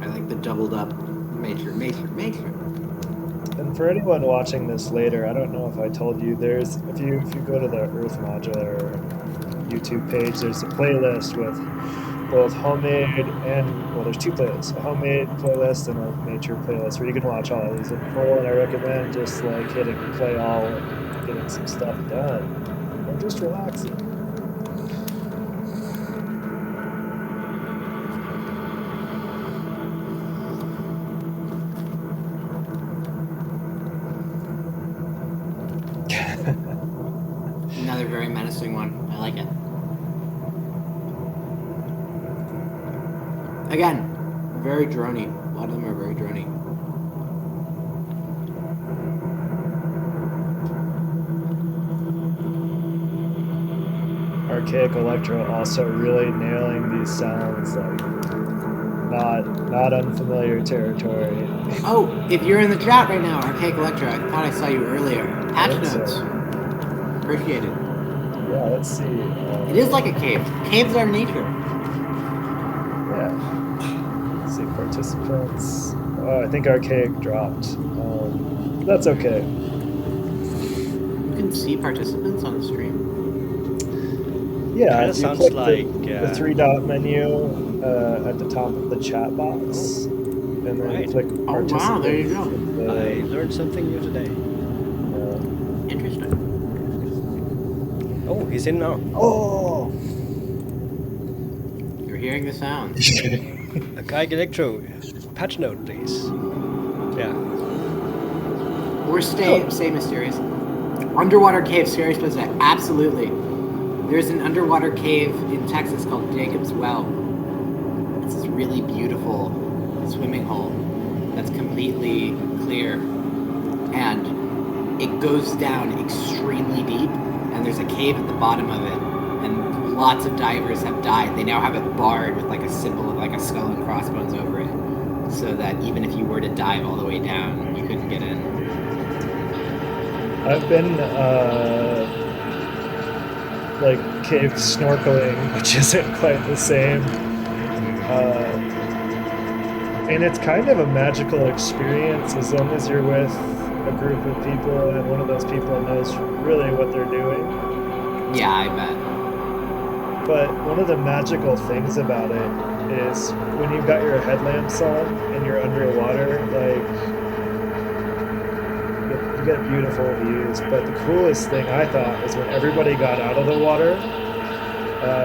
I like the doubled up MAYture. And for anyone watching this later, I don't know if I told you, there's if you go to the Earth Modular YouTube page, there's a playlist with both homeMAYde and, well, there's 2 playlists, a homeMAYde playlist and a MAYture playlist where you can watch all of these in full, and I recommend just like hitting play all and getting some stuff done, or just relaxing. Another very menacing one. I like it. Again, very drony. A lot of them are very drony. Archaic electro also really nailing these sounds, like not unfamiliar territory. Oh, if you're in the chat right now, Archaic Electro, I thought I saw you earlier. Patch notes. Appreciate it. Yeah, let's see. It is like a cave. Caves are nature. Yeah. Let's see, participants. Oh, I think Archaic dropped. That's okay. You can see participants on the stream. Yeah, It if you sounds click like the 3-dot menu at the top of the chat box, and then Right. click Oh participants. wow, there you go. I learned something new today. Interesting. Oh, he's in now. Oh! You're hearing the sounds. Archaic Electro, patch note, please. Yeah. Or stay mysterious. Underwater cave, serious business. Absolutely. There's an underwater cave in Texas called Jacob's Well. really beautiful swimming hole that's completely clear, and it goes down extremely deep, and there's a cave at the bottom of it, and lots of divers have died. They now have it barred with like a symbol of like a skull and crossbones over it, so that even if you were to dive all the way down, you couldn't get in. I've been like cave snorkeling, which isn't quite the same. And it's kind of a magical experience as long as you're with a group of people and one of those people knows really what they're doing. Yeah, I bet. But one of the magical things about it is when you've got your headlamps on and you're underwater, like you get beautiful views. But the coolest thing I thought was when everybody got out of the water.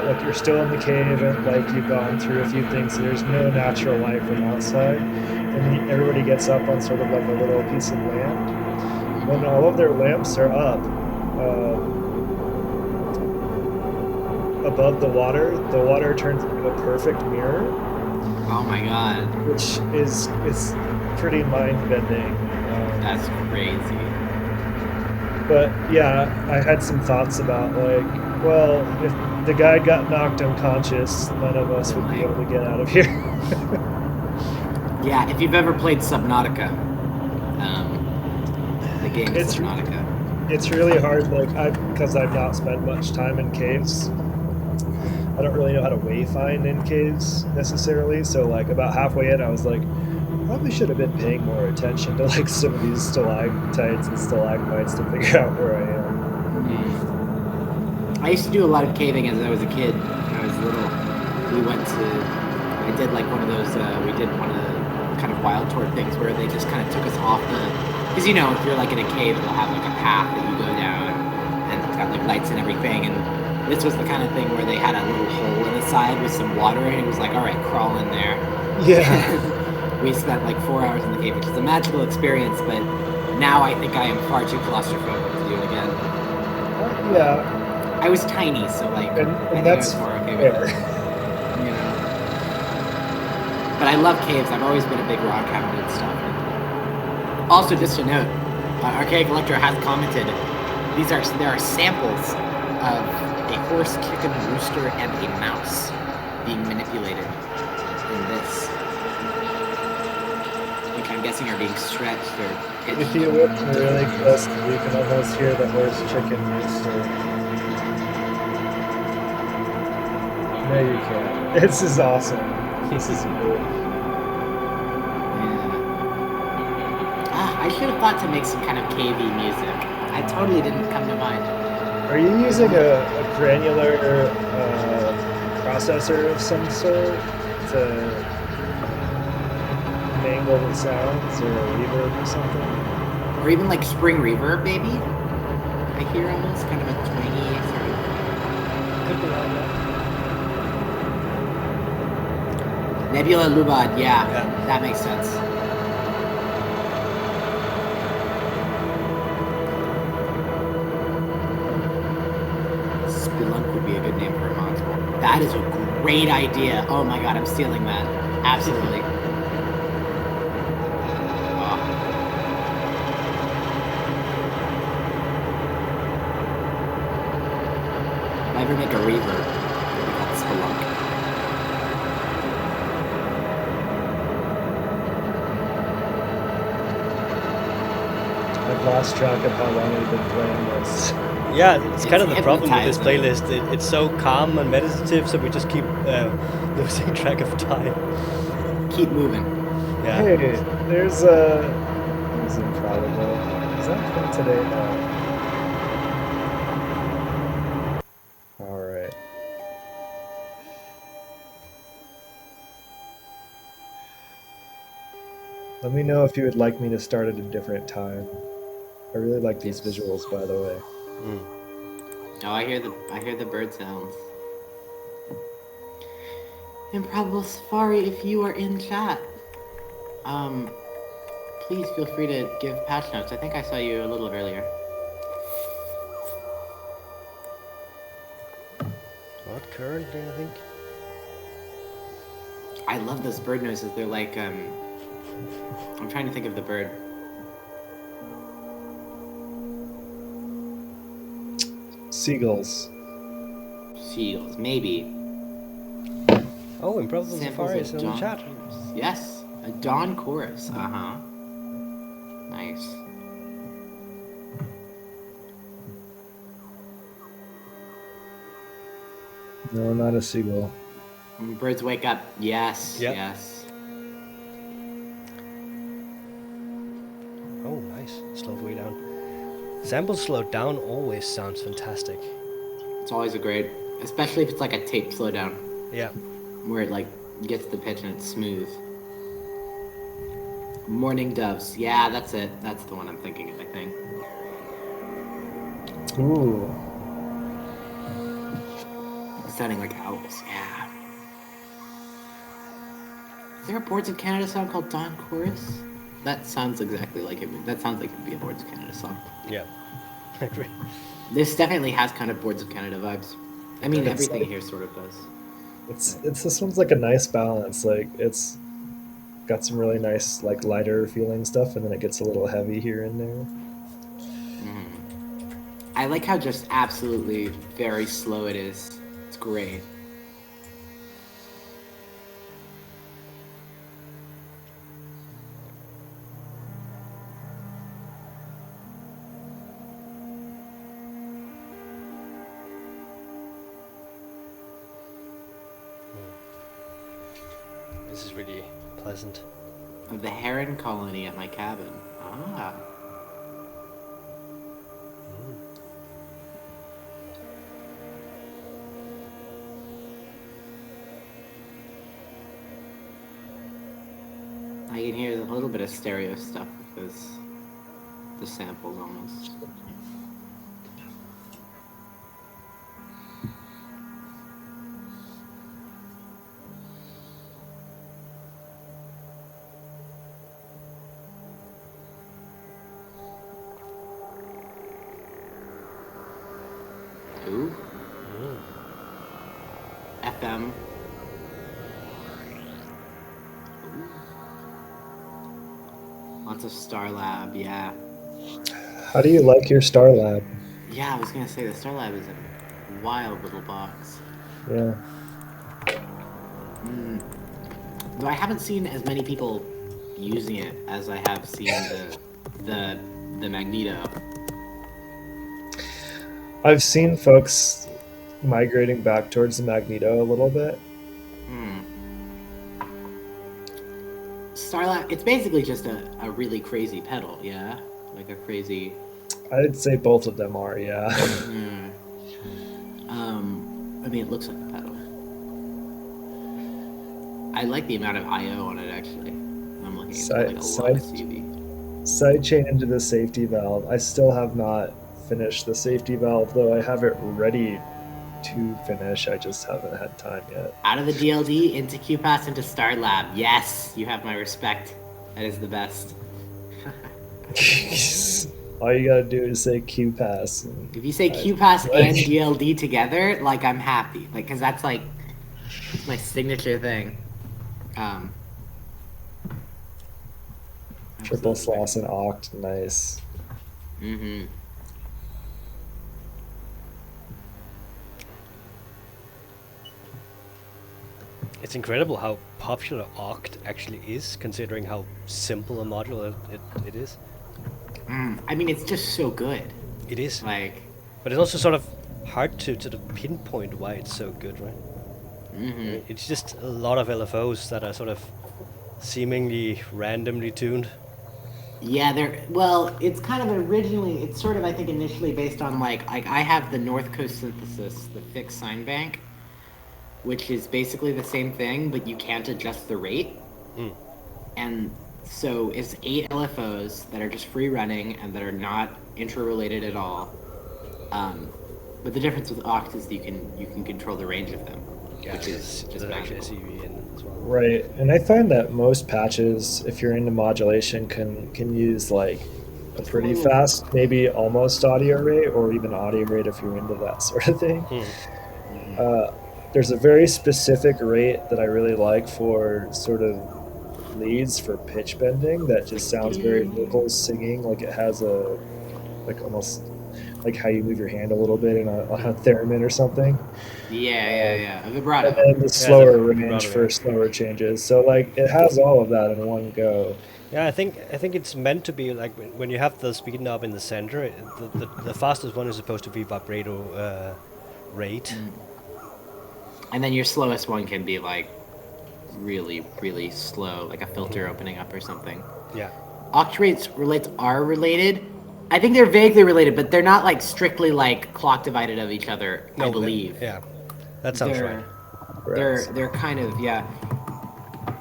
Like you're still in the cave and like you've gone through a few things. There's no natural light from outside, and then everybody gets up on sort of like a little piece of land. When all of their lamps are up above the water turns into a perfect mirror. Oh my god. Which is pretty mind bending. That's crazy. But yeah, I had some thoughts about like, well, if the guy got knocked unconscious, none of us would be able to get out of here. Yeah, if you've ever played Subnautica, the game Subnautica. It's really hard, like, because I've not spent much time in caves. I don't really know how to wayfind in caves necessarily, so like about halfway in I was like, probably should have been paying more attention to like some of these stalactites and stalagmites to figure out where I am. I used to do a lot of caving as I was a kid. When I was little. I did like one of those, we did one of the kind of wild tour things where they just kind of took us off because you know, if you're like in a cave, it'll have like a path that you go down and it's got like lights and everything, and this was the kind of thing where they had a little hole in the side with some water and it was like, all right, crawl in there. Yeah. We spent like 4 hours in the cave, which is a magical experience, but now I think I am far too claustrophobic to do it again. Yeah. I was tiny, so like, and that's I was more okay fair. with it. You know? But I love caves. I've always been a big rock hound and stuff. Also, just to note, Archaic Electro has commented, there are samples of a horse, chicken, rooster, and a mouse being manipulated in this. Which I'm guessing are being stretched or pitched. If you look really close, you can almost hear the horse, chicken, rooster. No, you can't. This is awesome. This is cool. Yeah. I should have thought to make some kind of cavey music. I totally didn't come to mind. Are you using a granular processor of some sort to mangle the sounds, or a reverb or something? Or even like spring reverb, maybe? I hear almost kind of a twangy sort of. Could be like that. Nebula Lubad, yeah, that makes sense. Spelunk would be a good name for a module. That is a great idea. Oh my god, I'm stealing that. Absolutely. If I ever make a reverb, it'll be called Spelunk. I've lost track of how long we've been playing this. Yeah, it's kind of the problem with this playlist. It's so calm and meditative, so we just keep losing track of time. Keep moving. Yeah. Hey, there's Improbable. Is that from today? No. Alright. Let me know if you would like me to start at a different time. I really like these visuals, by the way. Oh, I hear the bird sounds. Improbable Safari, if you are in chat, please feel free to give patch notes. I think I saw you a little earlier. What currently, I think? I love those bird noises. They're like, I'm trying to think of the bird. Seagulls. Seagulls, maybe. Oh, Improbable Samples Safari of is in the dawn chat. chorus. Yes, a dawn chorus. Uh-huh. Nice. No, not a seagull. When birds wake up. Yes, Yep. yes. Oh, nice. Slowed way down. Sample slowed down always sounds fantastic. It's always a great, especially if it's like a tape slowdown, Yeah. where it like gets the pitch and it's smooth. Morning doves. Yeah, that's it. That's the one I'm thinking of, I think. Ooh. Sounding like owls. Yeah. Is there a Boards of Canada song called Dawn Chorus? That sounds exactly like it. That sounds like it would be a Boards of Canada song. Yeah. I agree. This definitely has kind of Boards of Canada vibes. I mean, It's everything like- here sort of does. It's this one's like a nice balance. Like it's got some really nice like lighter feeling stuff, and then it gets a little heavy here and there. I like how just absolutely very slow it is. It's great. This is really pleasant. Of the heron colony at my cabin. Ah. I can hear a little bit of stereo stuff with the samples almost. Ooh. FM. Lots of Starlab, yeah. How do you like your Star Lab? Yeah, I was gonna say the Starlab is a wild little box. Yeah. Though I haven't seen as many people using it as I have seen the Magneto. I've seen folks migrating back towards the Magneto a little bit. Starlab, it's basically just a really crazy pedal, yeah? Like a crazy... I'd say both of them are, yeah. I mean, it looks like a pedal. I like the amount of I/O on it, actually. I'm looking at like a lot of CV. Sidechain into the safety valve. I still have not finished the safety valve, though I have it ready to finish. I just haven't had time yet. Out of the DLD, into QPass, into Starlab. Yes, you have my respect. That is the best. All you gotta do is say QPass. If you say QPass and DLD together, like, I'm happy. Like, because that's like my signature thing. Triple sloss and oct, nice. Mm-hmm. It's incredible how popular Oct actually is, considering how simple a module it is. I mean, it's just so good. It is. Like, But it's also sort of hard to sort of pinpoint why it's so good, right? It's just a lot of LFOs that are sort of seemingly randomly tuned. yeah, well, it's kind of originally, it's sort of, I think, initially based on, like I have the North Coast synthesis, the fixed sine bank, which is basically the same thing, but you can't adjust the rate. And so it's 8 LFOs that are just free running and that are not interrelated at all. But the difference with Oct is you can control the range of them, which is just actually a magical. CV in as well. Right, and I find that most patches, if you're into modulation, can use like a pretty fast, maybe almost audio rate, or even audio rate if you're into that sort of thing. there's a very specific rate that I really like for sort of leads for pitch bending that just sounds very vocal singing, like it has a like almost like how you move your hand a little bit in on a theremin or something. Yeah. A And vibrato. then the Yeah, the slower range vibrato. for Yeah. slower changes. So like it has all of that in one go. Yeah, I think it's meant to be like when you have the speed knob in the center. The fastest one is supposed to be vibrato rate. And then your slowest one can be like really, really slow, like a filter opening up or something. Yeah. Rates are related. I think they're vaguely related, but they're not like strictly like clock divided of each other. I No. believe Yeah. That sounds right. they're Correct. they're kind of, yeah.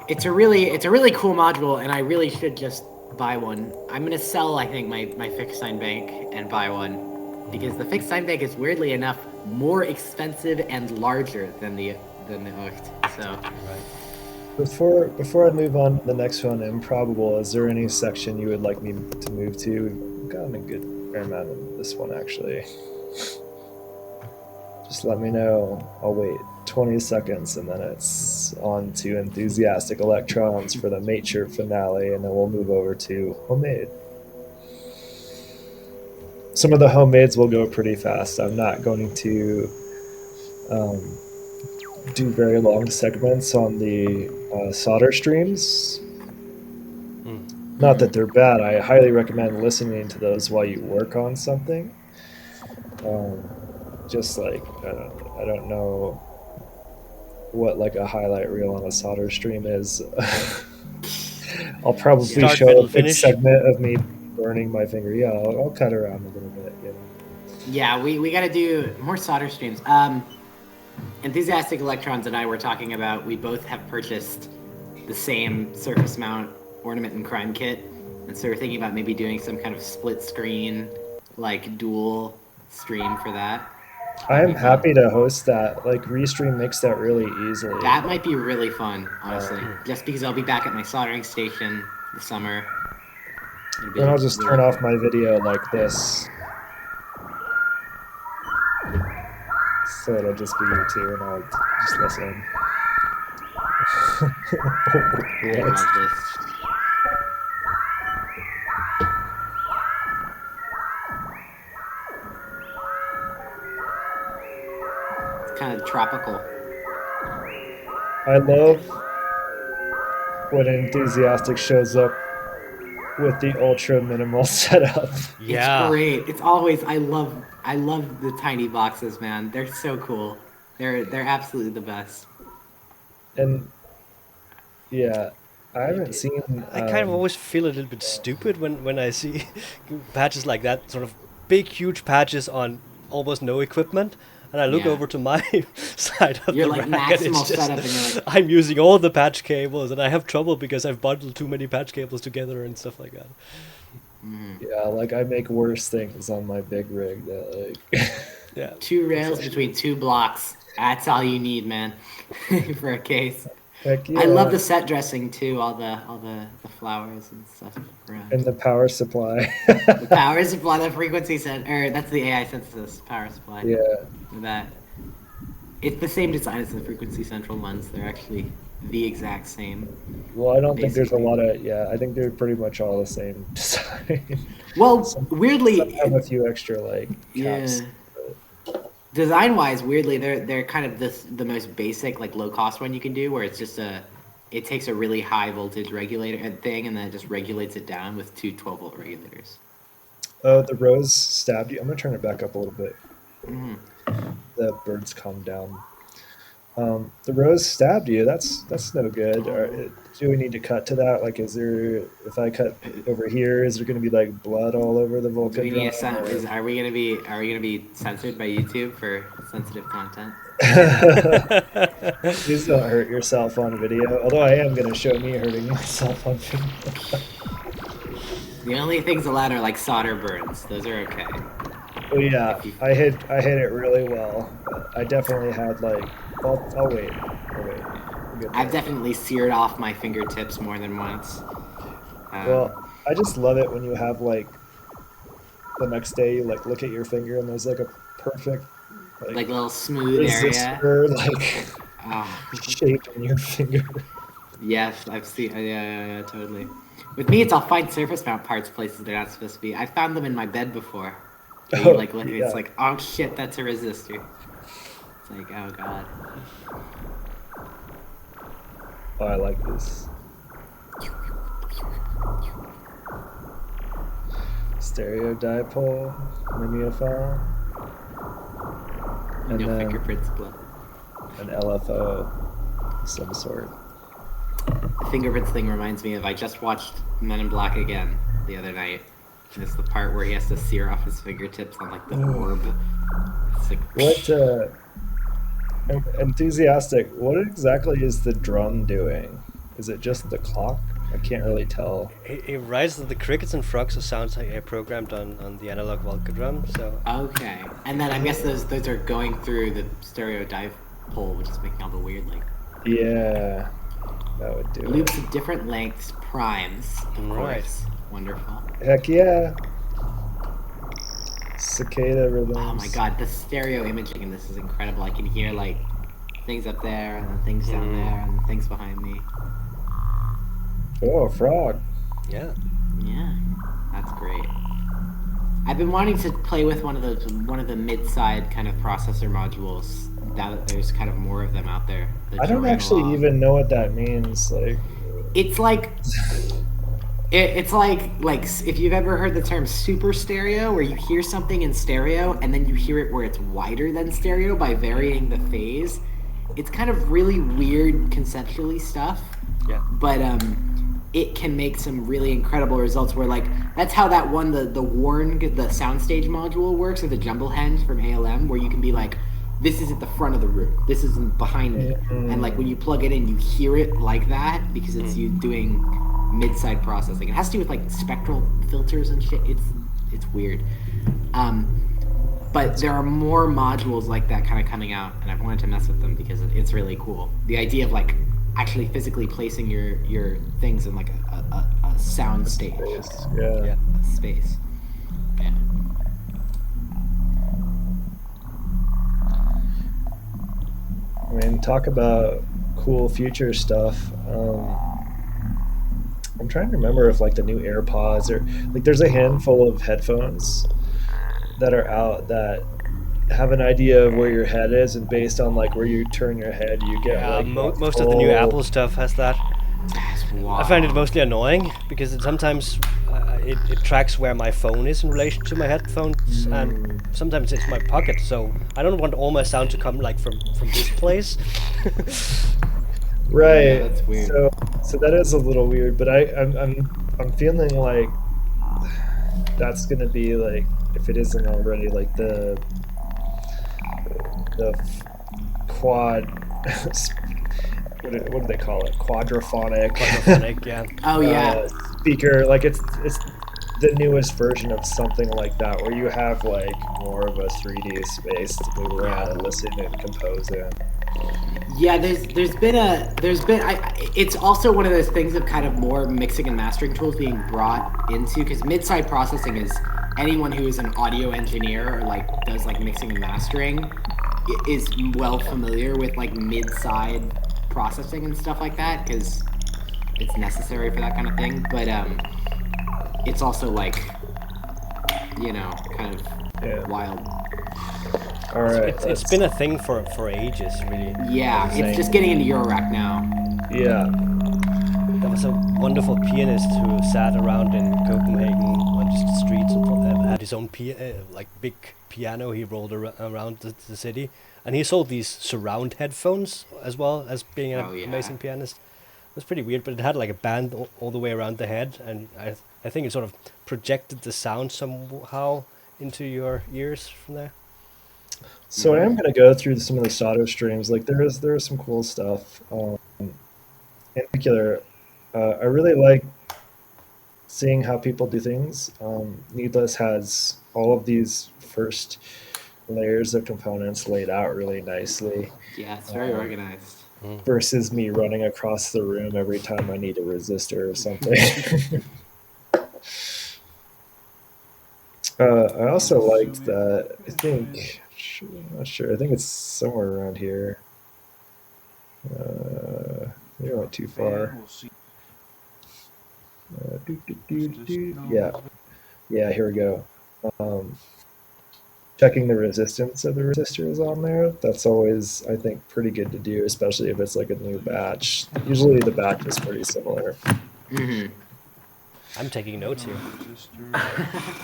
It's a really cool module, and I really should just buy one. I'm gonna sell, I think, my fixed sign bank and buy one, because the fixed sign bank is weirdly enough more expensive and larger than the Ocht. So Right. Before I move on to the next one, improbable, is there any section you would like me to move to? We've gotten a good fair amount in this one actually. Just let me know. I'll wait 20 seconds and then it's on to Enthusiastic Electrons for the MAYture finale, and then we'll move over to homeMAYde. Some of the homeMAYdes will go pretty fast. I'm not going to do very long segments on the solder streams. Not that they're bad. I highly recommend listening to those while you work on something. Just like I don't know what like a highlight reel on a solder stream is. I'll probably Start, show middle, a big finish. segment of me burning my finger. Yeah, I'll cut around a little bit. You know. yeah, we got to do more solder streams. Enthusiastic Electrons and I were talking about, we both have purchased the same surface mount ornament and crime kit, and so we're thinking about maybe doing some kind of split screen, like dual stream for that. I am happy to host that. Like Restream makes that really easily. That might be really fun, honestly. Just because I'll be back at my soldering station this summer. And I'll just turn off my video like this. So it'll just be you two and I'll just listen. I What? love this. It's kind of tropical. I love when Enthusiastic shows up with the ultra minimal setup. Yeah. It's great. It's always, I love the tiny boxes, man. They're so cool. They're absolutely the best. And yeah, I haven't seen. I kind of always feel a little bit stupid when I see patches like that, sort of big, huge patches on almost no equipment, and I look Yeah. over to my side of You're the like rack, and maximal it's just, setup, and you're like, I'm using all the patch cables, and I have trouble because I've bundled too many patch cables together and stuff like that. Yeah, like I make worse things on my big rig that like. Yeah. 2 rails between 2 blocks. That's all you need, man, for a case. Heck yeah. I love the set dressing too. All the flowers and stuff around. And the power supply. The power supply, the frequency or that's the AI synthesis power supply. Yeah. That it's the same design as the frequency central ones. They're actually the exact same. Well, I don't think there's a Basically. lot of. Yeah, I think they're pretty much all the same design. Well, Some weirdly, have a few extra like caps. yeah. Design-wise, weirdly, they're kind of the most basic, like low-cost one you can do, where it's just it takes a really high voltage regulator thing, and then it just regulates it down with 2 12-volt regulators. Oh, the rose stabbed you. I'm gonna turn it back up a little bit. Mhm. The birds calmed down. The rose stabbed you. That's no good. Do we need to cut to that? Like, is there? If I cut over here, is there going to be like blood all over the Do Vulcan? we need a drum, are we gonna be censored by YouTube for sensitive content? Please don't hurt yourself on video. Although I am going to show me hurting myself on video. The only things allowed are like solder burns. Those are okay. Oh yeah, I hit it really well. But I definitely had like. I'll wait. I'll wait. I'm good I've there. definitely seared off my fingertips more than once. Well, I just love it when you have like the next day you like look at your finger and there's like a perfect Like a little smooth area. resistor like Ah, shape in your finger. yes, I've seen. Yeah, totally. With me, it's I'll find surface mount parts places they're not supposed to be. I found them in my bed before. Where you Oh like look, yeah. it's like, oh shit, that's a resistor. It's like, oh god. Oh, I like this. Stereo dipole, mimeophone, and No then fingerprint split. an LFO of some sort. The fingerprints thing reminds me of I just watched Men in Black again the other night. And it's the part where he has to sear off his fingertips on like the orb. It's like What enthusiastic, what exactly is the drum doing? Is it just the clock? I can't really tell. It writes the crickets and frogs of sounds I programmed on the analog Volca drum. So okay. And then I guess those are going through the stereo dipole, which is making all the weird like Yeah, that would do loops of different lengths, primes, of Right. course. Wonderful. it. Heck yeah. Cicada rhythms. Oh my god, the stereo imaging in this is incredible. I can hear like things up there and things down there and things behind me. Oh, a frog. Yeah. Yeah, that's great. I've been wanting to play with one of the mid-side kind of processor modules. Now that there's kind of more of them out there. I don't actually even know what that means. Like, It's like it's like if you've ever heard the term super stereo, where you hear something in stereo and then you hear it where it's wider than stereo by varying the phase. It's kind of really weird conceptually stuff. Yeah. But it can make some really incredible results where like that's how that one the Warn the soundstage module works, or the Jumble Henge from ALM, where you can be like, this is at the front of the room, this isn't behind me, and like when you plug it in you hear it like that because it's you doing mid-side processing. It has to do with like spectral filters and shit. It's weird. But there are more modules like that kind of coming out, and I've wanted to mess with them because it's really cool. The idea of like actually physically placing your things in like a sound stage. yeah. Space. Yeah. I mean, talk about cool future stuff. I'm trying to remember if like the new AirPods or like there's a handful of headphones that are out that have an idea of where your head is, and based on like where you turn your head, you get like most of the new Apple stuff has that. Wow. I find it mostly annoying because sometimes it tracks where my phone is in relation to my headphones, and sometimes it's my pocket. So I don't want all my sound to come like from this place. Right. Yeah, that's weird. So that is a little weird, but I'm feeling like that's gonna be like, if it isn't already, like the quad. What do they call it? Quadraphonic. Quadraphonic, yeah. Oh yeah. Speaker. Like it's the newest version of something like that, where you have like more of a 3D space to move around and listen and compose in. Yeah, it's also one of those things of kind of more mixing and mastering tools being brought into, because mid-side processing is, anyone who is an audio engineer or like does like mixing and mastering is well familiar with like mid-side processing and stuff like that, because it's necessary for that kind of thing. But it's also like, kind of wild. All right. It's been a thing for ages, really. Yeah, it's just getting into Eurorack now. Yeah. There was a wonderful pianist who sat around in Copenhagen on just the streets and had his own big piano. He rolled around the city, and he sold these surround headphones as well as being an amazing pianist. It was pretty weird, but it had like a band all the way around the head, and I think it sort of projected the sound somehow into your ears from there. So I am going to go through some of the solder streams. Like there is some cool stuff. In particular, I really like seeing how people do things. Needless has all of these first layers of components laid out really nicely. Yeah, it's very organized. Versus me running across the room every time I need a resistor or something. I also liked that, I think I'm not sure. I think it's somewhere around here. Maybe not too far. Yeah, yeah. Here we go. Um, Checking the resistance of the resistors on there. That's always, I think, pretty good to do, especially if it's like a new batch. Usually the batch is pretty similar. I'm taking notes here.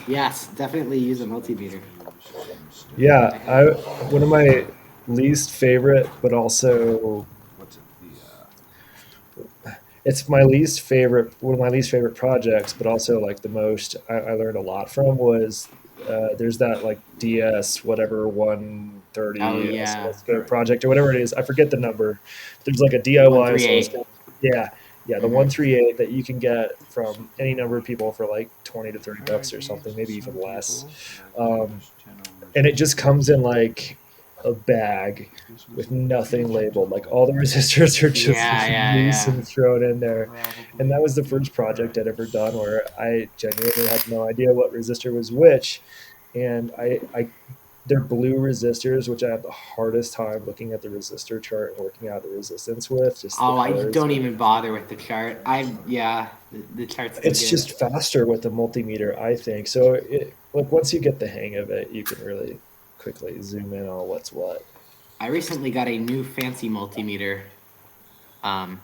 Yes, definitely use a multimeter. Yeah, I one of my least favorite, but also it's my least favorite, one of my least favorite projects, but also like the most I learned a lot from was there's that like DS whatever Oh 130 yeah, oscilloscope project or whatever it is. I forget the number. There's like a DIY 138. oscilloscope. Yeah, yeah, the Mm-hmm. 138 that you can get from any number of people for like 20 to 30 bucks or something, maybe even less. Um, and it just comes in like a bag with nothing labeled. Like all the resistors are just Yeah, yeah, loose yeah. and thrown in there. And that was the first project I'd ever done where I genuinely had no idea what resistor was which. And they're blue resistors, which I have the hardest time looking at the resistor chart and working out the resistance with. Just the Oh, I colors don't are. even bother with the chart. The chart's too It's good. just faster with the multimeter, I think. So like once you get the hang of it, you can really quickly zoom in on what's what. I recently got a new fancy multimeter. Um,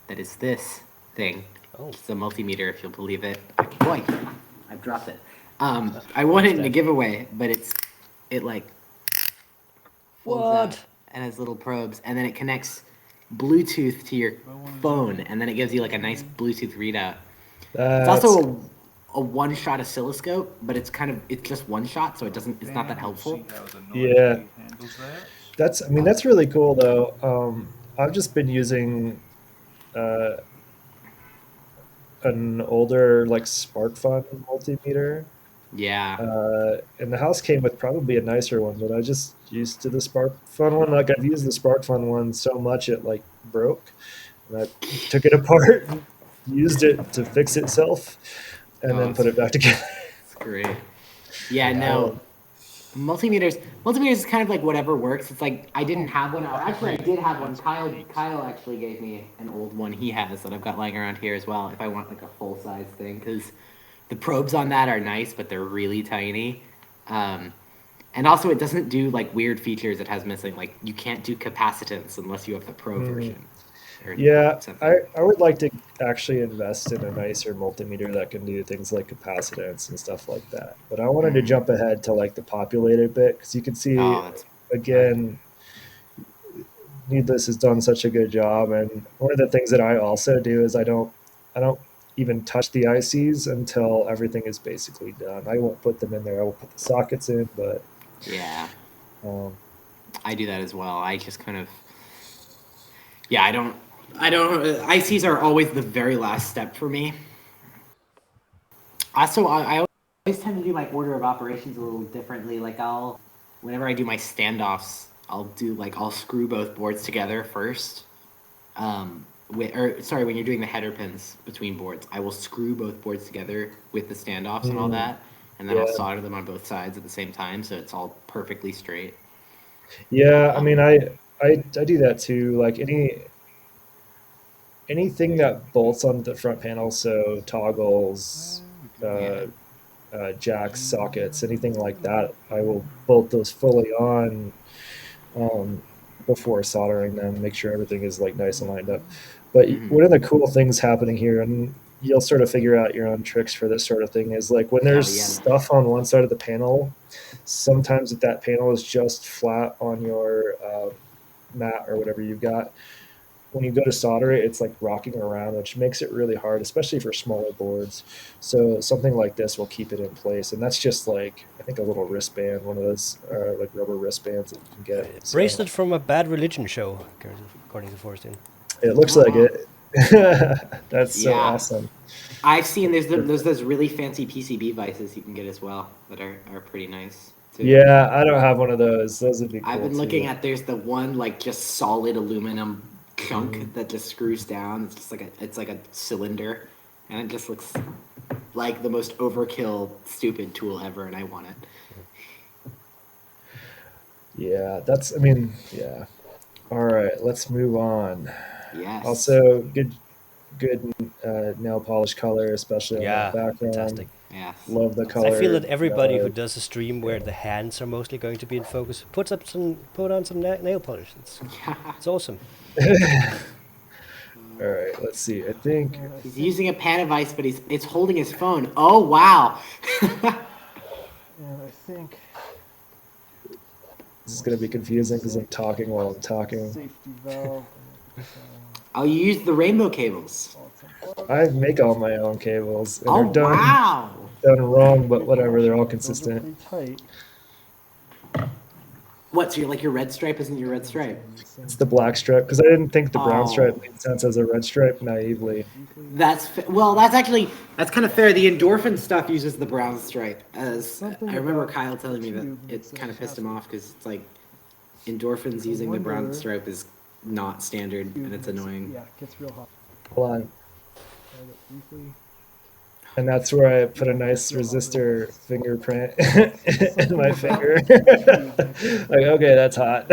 that is this thing. Oh, It's a multimeter, if you'll believe it. Boy, I've dropped it. I won it in a that. giveaway, but it like folds out What? and has little probes, and then it connects Bluetooth to your phone, and then it gives you like a nice Bluetooth readout. It's That's also a one-shot oscilloscope, but it's just one shot, so it's not that helpful. yeah. That's I mean that's really cool though. I've just been using uh, an older like SparkFun multimeter. Yeah. And the house came with probably a nicer one, but I just used to the SparkFun one. Like I've used the SparkFun one so much it like broke, and I took it apart and used it to fix itself, and Oh, then put it back together. it's great. Yeah, no. Um, Multimeters is kind of like whatever works. It's like I didn't have one. Actually, I did have one. Kyle actually gave me an old one he has that I've got lying around here as well. If I want like a full size thing, because the probes on that are nice, but they're really tiny. Um, and also, it doesn't do like weird features it has missing. Like you can't do capacitance unless you have the pro mm, version or yeah, something. I would like to actually invest in a nicer multimeter that can do things like capacitance and stuff like that. But I wanted to jump ahead to like the populated bit because you can see Oh, that's perfect. again Needless has done such a good job. And one of the things that I also do is I don't even touch the ICs until everything is basically done. I won't put them in there. I will put the sockets in, but Yeah, um, I do that as well. I just kind of yeah, I don't. ICs are always the very last step for me. Also, I always tend to do my order of operations a little differently. Like whenever I do my standoffs, I'll screw both boards together first. When you're doing the header pins between boards, I will screw both boards together with the standoffs and all mm, that, and then I'll yeah, solder them on both sides at the same time, so it's all perfectly straight. yeah. I mean, Um, I do that too. Like anything that bolts on the front panel, so toggles, yeah. uh, jacks, sockets, anything like that, I will bolt those fully on um, before soldering them, make sure everything is like nice and lined up. But Hmm. one of the cool things happening here, and you'll sort of figure out your own tricks for this sort of thing, is like when Oh there's yeah. stuff on one side of the panel, sometimes if that panel is just flat on your mat or whatever you've got, when you go to solder it, it's like rocking around, which makes it really hard, especially for smaller boards. So something like this will keep it in place, and that's just like I think a little wristband, one of those like rubber wristbands that you can get. So Bracelet from a Bad Religion show, according to Forstin. it looks Oh like wow. it. That's so Yeah. awesome. I've seen That's there's those really fancy PCB vices you can get as well that are pretty nice too. yeah, I don't have one of those. Those would be I've cool been looking too. at there's the one like just solid aluminum Mhm. chunk that just screws down. It's like a cylinder, and it just looks like the most overkill stupid tool ever, and I want it. Yeah, that's. I mean, yeah. All right, let's move on. Yes. Also, good nail polish color, especially on that Yeah, background. fantastic. Yes. Love the I feel color. that everybody who does a stream where the hands are mostly going to be in focus put on some nail polish. It's awesome. All right, let's see. I think He's using a pan of ice, but it's holding his phone. Oh wow. And I think this is going to be confusing because I'm talking while I'm talking. safety valve. Oh, you used the rainbow cables. I make all my own cables, and Oh they're wow. done wrong, but whatever. They're all consistent. Pretty tight. What? So your red stripe isn't your red stripe? It's the black stripe because I didn't think the brown Oh. stripe made sense as a red stripe naively. Well, that's kind of fair. The endorphin stuff uses the brown stripe. As I remember Kyle telling me that it kind of pissed him off because it's like endorphins using the brown stripe is not standard and it's annoying. Yeah, it gets real hot. Hold on. Try it briefly. And that's where I put a nice resistor fingerprint in my finger. Like, okay, that's hot.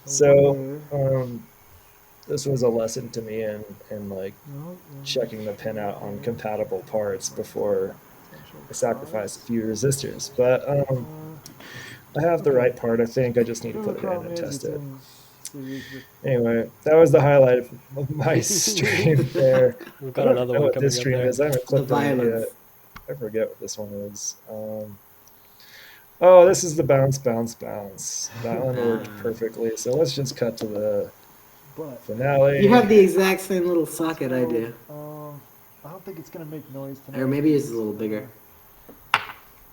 So, this was a lesson to me in like checking the pin out on compatible parts before I sacrifice a few resistors. But I have the right part, I think. I just need to put it in and test it. Anyway, that was the highlight of my stream there. We've I got don't another know one what coming this up stream there. is. I haven't clicked on it violence. yet. I forget what this one is. Oh, this is the bounce. That one worked perfectly. So let's just cut to the finale. You have the exact same little socket I do. I don't think it's gonna make noise tonight. Or maybe it's a little bigger.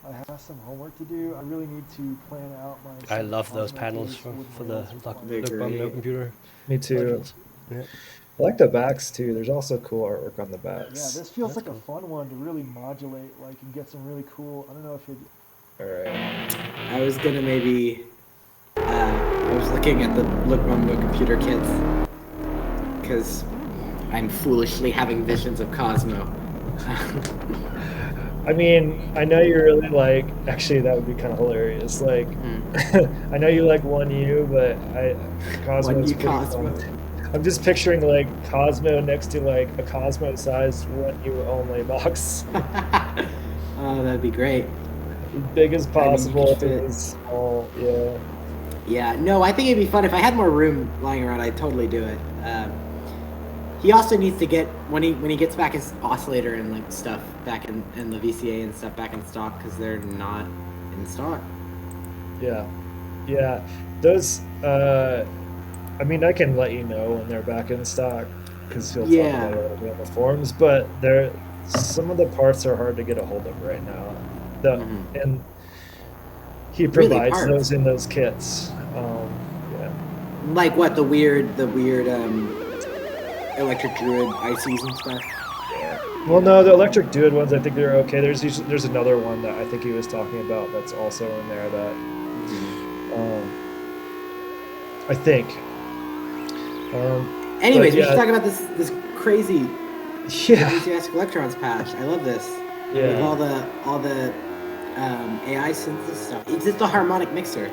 I have some homework to do. I really need to plan out my. I love those panels for the They're look bomb no great. computer. Me too. modules. Yeah. I like the backs too. There's also cool artwork on the Yeah, backs. this feels like a fun one to really modulate, like, and get some really cool. I don't know if you. All right. I was gonna maybe. I was looking at the Look Mom No Computer kits because I'm foolishly having visions of Cosmo. I mean, I know you really like. Actually, that would be kind of hilarious. Like, I know you like 1U, but Cosmo's 1U pretty Cosmo. fun. I'm just picturing like Cosmo next to like a Cosmo-sized 1U only box, Oh, that'd be great. as big as possible. could fit- As small, yeah. Yeah, no, I think it'd be fun if I had more room lying around. I'd totally do it. He also needs to get when he gets back his oscillator and like stuff back in the VCA and stuff back in stock because they're not in stock. Yeah. Those. I mean, I can let you know when they're back in stock because he'll Yeah. talk about it on the forums. But some of the parts are hard to get a hold of right now. And he Really, provides parts? those in those kits. Yeah. Like what the weird electric druid ICs and stuff. Well, no, the electric dude ones, I think they're okay. There's another one that I think he was talking about that's also in there that I think. Anyways, but we should talk about this crazy Yeah. enthusiastic electrons patch. I love this. Yeah. With all the AI synthesis stuff. It's just the harmonic mixer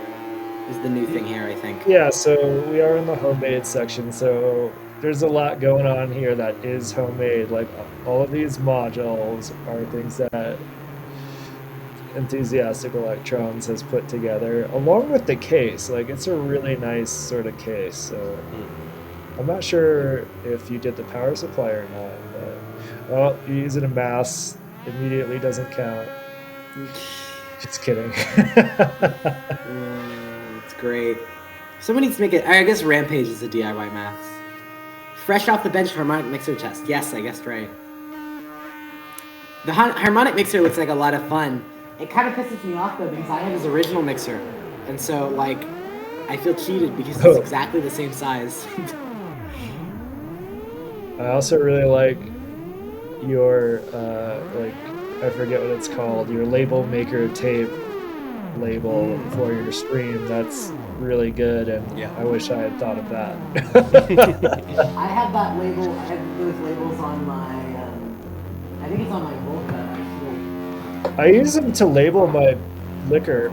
is the new thing here, I think. Yeah, so we are in the homemade section, so there's a lot going on here that is homemade. Like all of these modules are things that Enthusiastic Electrons has put together, along with the case. Like it's a really nice sort of case. So I'm not sure if you did the power supply or not, but you use it in mass, immediately doesn't count. Just kidding. It's great. Someone needs to make it. I guess Rampage is a DIY maths. Fresh off the bench harmonic mixer test. Yes, I guessed right. The harmonic mixer looks like a lot of fun. It kind of pisses me off though because I have his original mixer, and so like I feel cheated because it's exactly the same size. I also really like your like I forget what it's called, your label maker tape label for your stream. That's really good, and Yeah. I wish I had thought of that. I have that label. I have those labels on my. I think it's on my Volca actually. I use them to label my liquor.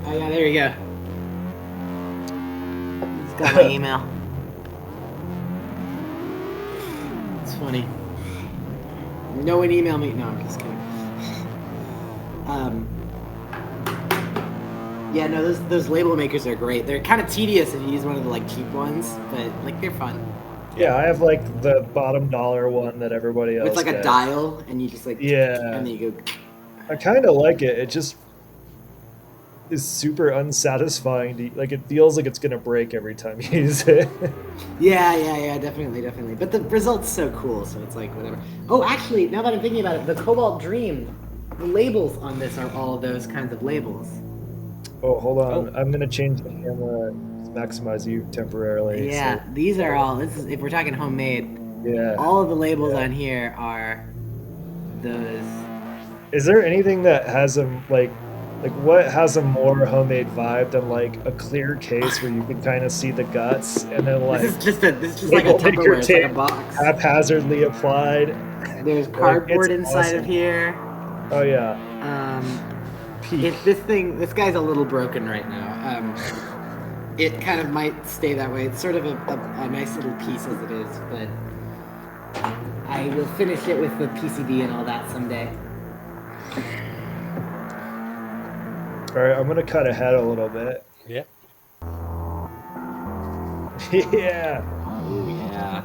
Oh yeah, there you go. He's got my email. It's funny. No one email me. No, I'm just kidding. Yeah, no, those label makers are great. They're kind of tedious if you use one of the like cheap ones, but like they're fun. Yeah, I have like the bottom dollar one that everybody else It's like a gets. dial, and you just like Yeah. and then you go. I kind of like it. It just is super unsatisfying. Like it feels like it's gonna break every time you use it. Yeah, definitely. But the result's so cool, so it's like whatever. Oh, actually, now that I'm thinking about it, the Cobalt Dream, the labels on this are all those kinds of labels. Oh, hold on. Oh. I'm gonna change the camera to maximize you temporarily. Yeah, so- these are all. This is if we're talking homemade. Yeah. All of the labels Yeah. on here are those. Is there anything that has a like what has a more homemade vibe than like a clear case where you can kind of see the guts and then like This is just like a label maker Tupperware. It's like a tape box. haphazardly applied. There's Like, cardboard it's inside awesome. of here. Oh yeah. Peak. This guy's a little broken right now. It kind of might stay that way. It's sort of a nice little piece as it is, but I will finish it with the PCB and all that someday. All right, I'm gonna cut ahead a little bit. Yeah. Yeah. Ooh, yeah.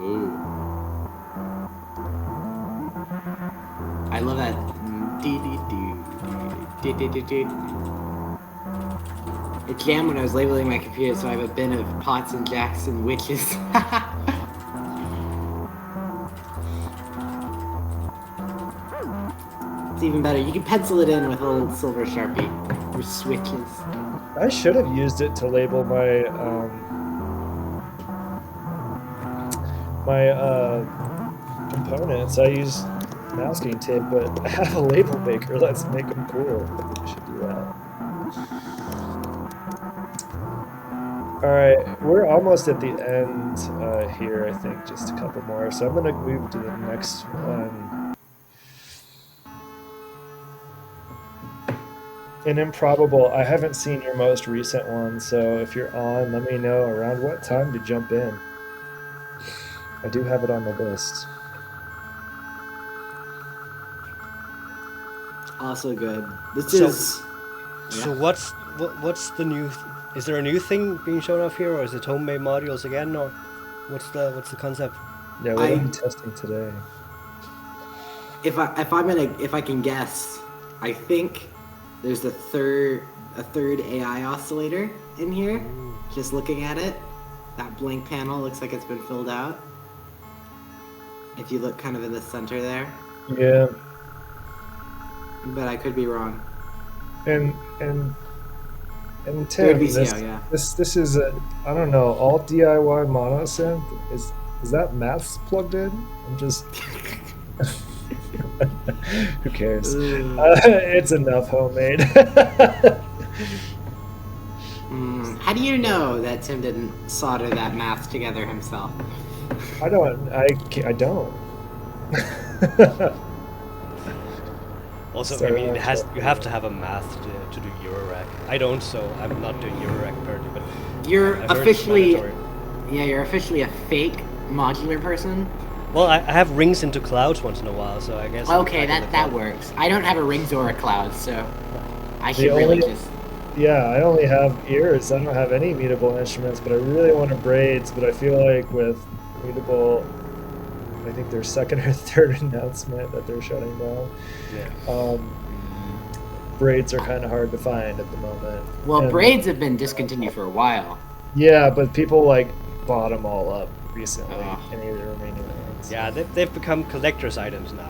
Ooh. I love that. It jammed when I was labeling my computer, so I have a bin of pots and jacks and witches. It's even better. You can pencil it in with a little silver Sharpie or switches. I should have used it to label my components. I use masking tape, but I have a label maker. Let's make them cool. I should do that. All right, we're almost at the end here. I think just a couple more. So I'm gonna move to the next one. An improbable. I haven't seen your most recent one, so if you're on, let me know around what time to jump in. I do have it on the list. Also good. This So- is. So what's the new? Is there a new thing being shown off here, or is it homemade modules again, or what's the concept? Yeah, we're gonna be testing today. If I can guess, I think there's a third AI oscillator in here. Just looking at it, that blank panel looks like it's been filled out. If you look kind of in the center there, Yeah, but I could be wrong. and Third Tim, VCO, yeah. this is a, I don't know, all DIY mono synth. Is that maths plugged in? I'm just. Who cares? It's enough homemade. How do you know that Tim didn't solder that math together himself? I don't. Also, So, I mean, you have to have a math to do Eurorack. I don't, so I'm not doing Eurorack currently. But You're I've heard it's officially, mandatory. yeah, you're officially a fake modular person. Well, I have rings into clouds once in a while, so I guess. I'm Okay, back in the that club. works. I don't have a rings or a cloud, so I The should really only- just. Yeah, I only have ears. I don't have any mutable instruments, but I really want to braids. But I feel like with mutable, I think their second or third announcement that they're shutting down. Yeah. Braids are kind of hard to find at the moment. Well, And- braids have been discontinued for a while. Yeah, but people like bought them all up recently. Ah. Any of the remaining ones. Yeah, they've become collector's items now.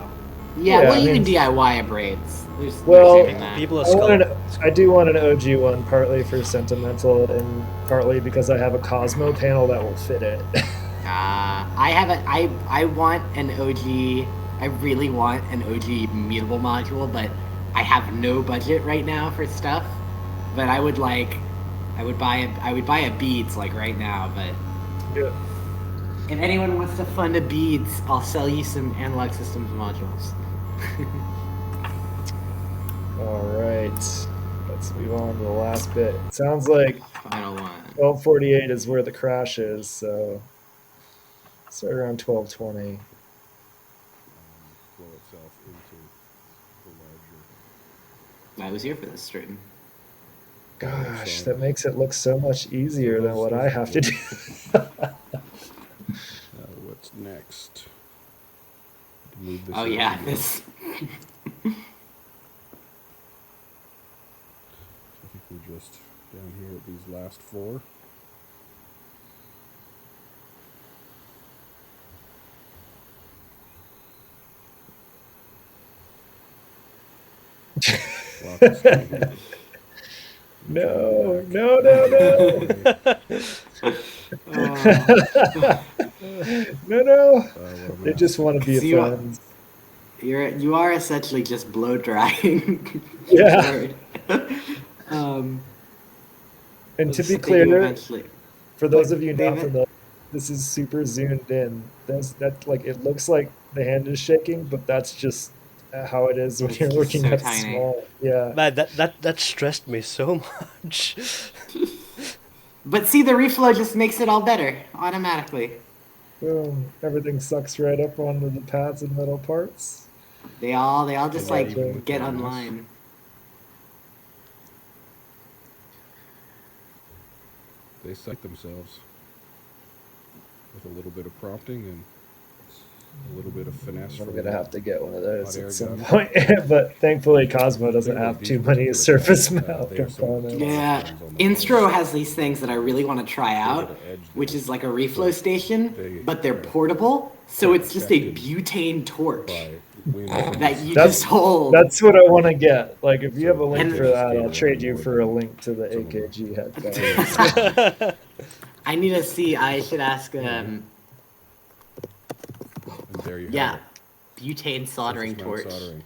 Yeah, Yeah, well, I you mean- can DIY a braids. There's Well, saving that. People are I do want an OG one, partly for sentimental and partly because I have a Cosmo panel that will fit it. I want an OG. I really want an OG mutable module, but I have no budget right now for stuff. But I would buy a Beads like right now. But Yeah. if anyone wants to fund a Beads, I'll sell you some Analog Systems modules. move on to the last bit. It sounds like Final one. 12:48 is where the crash is, so start around 12:20. Flow itself into the larger. I was here for this stream. Gosh, that makes it look so much easier than what I have to do. What's next? Move this Oh into yeah, the- this. I think we're just down here at these last four. Lock this down here. No. No. They just want to be See, friends. You are essentially just blow drying. Yeah. And to be They do clear, eventually. for those of you They not even- familiar, this is super zoomed in. That like it looks like the hand is shaking, but that's just how it is when It's you're just looking so at tiny. small. Yeah. Man, that stressed me so much. But see, the reflow just makes it all better automatically. Boom. Everything sucks right up onto the pads and metal parts. They all just like Even with get the mouse. online. They cite themselves with a little bit of prompting and a little bit of finesse. I'm from gonna have to get one of those hot air at some gun. point. But thankfully, Cosmo doesn't Thing about have these too many particular surface guns, mount they are some of the components. Yeah, guns on the Instro market. has these things that I really want to try out, which is like a reflow station, They but they're are portable, so it's just a protected butane torch by Windows. that you That's- just hold. That's what I want to get. Like, if you have a link And- for that, I'll trade you for a link to the Some of them. AKG headphones. I need to see. I should ask. And there you Yeah, have it. butane soldering Surface mount torch. soldering.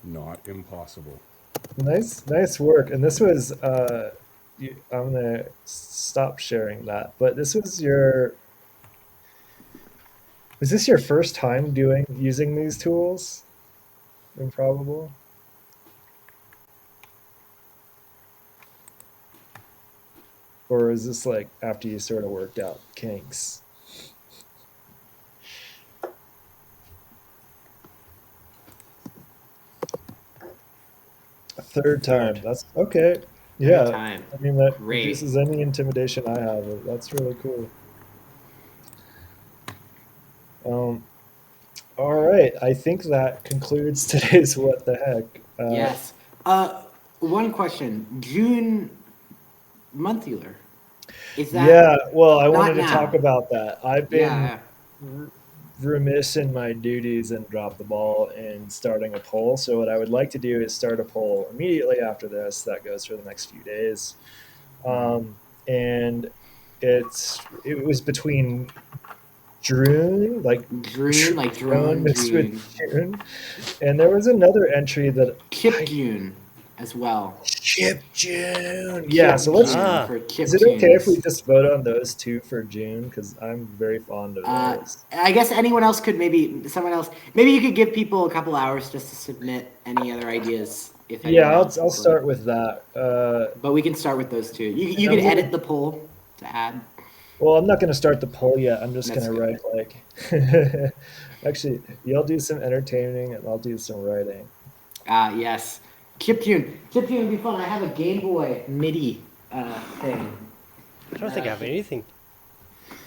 Not impossible. Nice work. And this was, I'm gonna stop sharing that. But this was was this your first time using these tools? Improbable. Or is this like after you sort of worked out kinks? A third time. That's okay. Yeah. Time. I mean, that Great. reduces any intimidation I have. That's really cool. All right. I think that concludes today's What the Heck. Yes. One question. June monthular. Is that? Yeah. Well, I Not wanted to now. talk about that. I've been Yeah. remiss in my duties and dropped the ball in starting a poll. So what I would like to do is start a poll immediately after this that goes for the next few days. And it was between June, like June, like drone mixed June. with June. And there was another entry that Chip June as well. Chip June. Yeah, Chip so let's June for chip is it okay if we tunes. just vote on those two for June? Because I'm very fond of those. I guess anyone else could someone else, maybe you could give people a couple hours just to submit any other ideas. If Yeah, anyone else I'll would start like. with that. But we can start with those two. You And can I'm edit the poll to add. Well, I'm not going to start the poll yet. I'm just That's going to good. write like. Actually, you'll do some entertaining and I'll do some writing. Yes. Chiptune. Chiptune would be fun. I have a Game Boy MIDI thing. I don't think I have anything.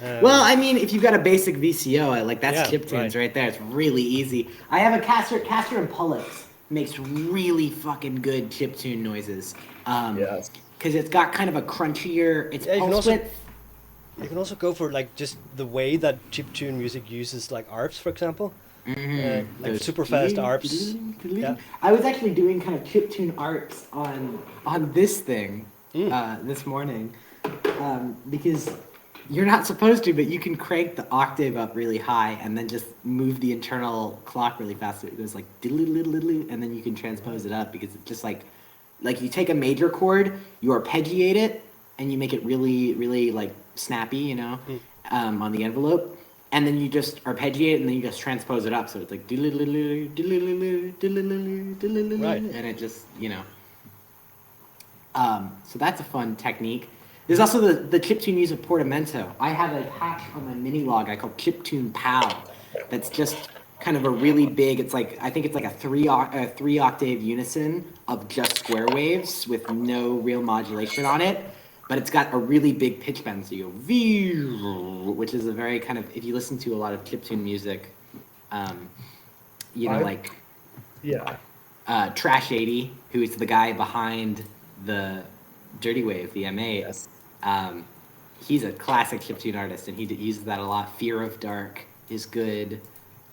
Well, I mean, if you've got a basic VCO, that's Yeah, chiptunes right. there. It's really easy. I have a Caster and Pullets makes really fucking good chiptune noises. Yes. Because it's got kind of a crunchier. It's Yeah, you can pulse also- width. You can also go for like just the way that chiptune music uses like ARPs, for example. Like Those super fast ARPs. Yeah. I was actually doing kind of chiptune ARPs on this thing this morning because you're not supposed to, but you can crank the octave up really high and then just move the internal clock really fast. So it goes like diddly, and then you can transpose it up because it's just like you take a major chord, you arpeggiate it, and you make it really, really like snappy, on the envelope. And then you just arpeggiate it, and then you just transpose it up, so it's like Right. and it just So that's a fun technique. There's also the chiptune use of portamento. I have a hack on my mini log I call chiptune pow. That's just kind of a really big. It's like I think it's like a three octave unison of just square waves with no real modulation on it. But it's got a really big pitch bend, so you go V, which is a very kind of if you listen to a lot of chiptune music, um, I- like Yeah. Trash 80, who is the guy behind the Dirty Wave, the MA. Yes. He's a classic chiptune artist, and he uses that a lot. Fear of Dark is good.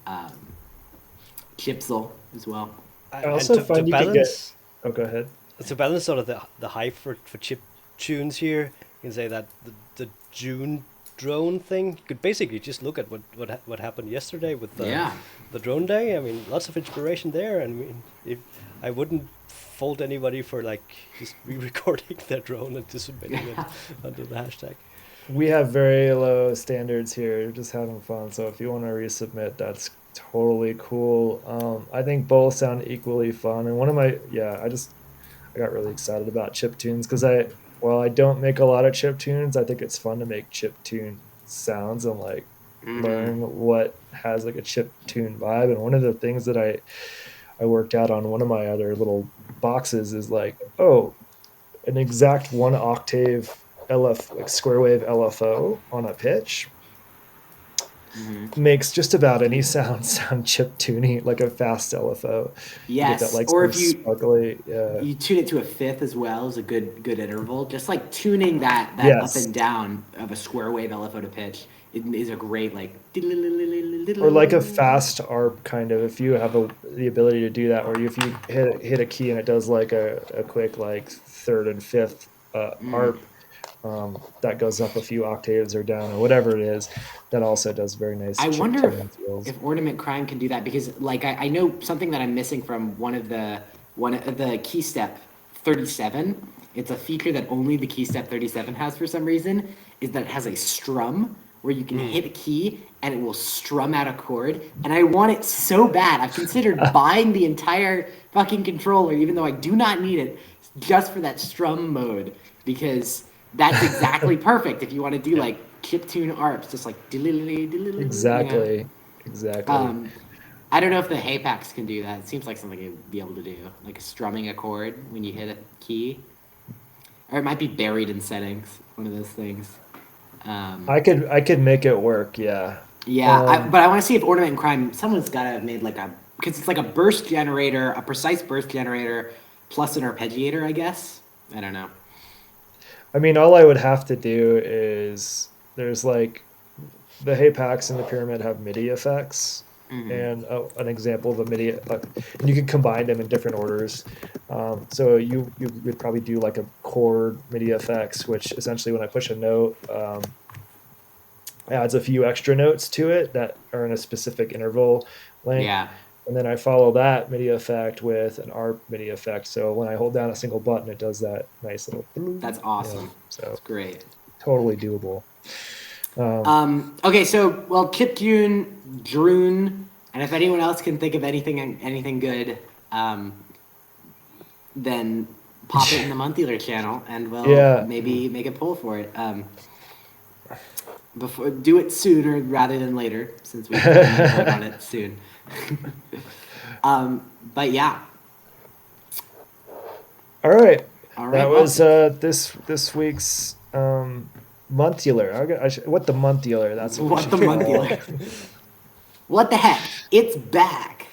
Um, Chipsel as well. I And also to find you can get. balance Oh, go ahead. to balance sort of the hype for chip tunes here, you can say that the June drone thing, you could basically just look at what happened yesterday with the drone day. I mean, lots of inspiration there. And I mean, if I wouldn't fault anybody for like just re-recording their drone and just submitting it under the hashtag. We have very low standards here. We're just having fun. So if you want to resubmit, that's totally cool. I think both sound equally fun. And I got really excited about chip tunes because while I don't make a lot of chip tunes, I think it's fun to make chip tune sounds and like learn what has like a chip tune vibe. And one of the things that I worked out on one of my other little boxes is like, an exact 1 octave like square wave LFO on a pitch makes just about any sound chip tuning, like a fast LFO. Yes, you get that, like, or some if you sparkly, you tune it to a fifth as well is a good interval. Just like tuning that Yes. up and down of a square wave LFO to pitch is a great like. or like a fast ARP kind of. If you have the ability to do that, or if you hit a key and it does like a quick like third and fifth ARP. That goes up a few octaves or down or whatever it is, that also does very nice. I chip wonder tuning feels. if Ornament Crime can do that because like I know something that I'm missing from one of the key step 37. It's a feature that only the key step 37 has for some reason, is that it has a strum where you can hit a key and it will strum out a chord. And I want it so bad. I've considered buying the entire fucking controller, even though I do not need it, just for that strum mode, because that's exactly perfect if you want to do like chiptune arps, just like Exactly. I don't know if the Hapax can do that. It seems like something you'd be able to do, like strumming a chord when you hit a key, or it might be buried in settings. One of those things. I could make it work. Yeah. But I want to see if Ornament and Crime. Someone's got to have made like because it's like a burst generator, a precise burst generator, plus an arpeggiator. I guess. I don't know. I mean, all I would have to do is there's like the Hapax and the Pyramid have MIDI effects, and an example of a MIDI, and you can combine them in different orders. So you would probably do like a chord MIDI effects, which essentially when I push a note, adds a few extra notes to it that are in a specific interval length. Yeah. And then I follow that MIDI effect with an ARP MIDI effect. So when I hold down a single button, it does that nice little. That's awesome. So That's great. Totally doable. Okay, so chiptune, Droon, and if anyone else can think of anything good, then pop it in the MAYture channel, and we'll maybe make a poll for it. Do it sooner rather than later, since we can work on it soon. But yeah. All right. That was this week's MAYture. What the MAYture? That's what the MAYture. What the heck? It's back.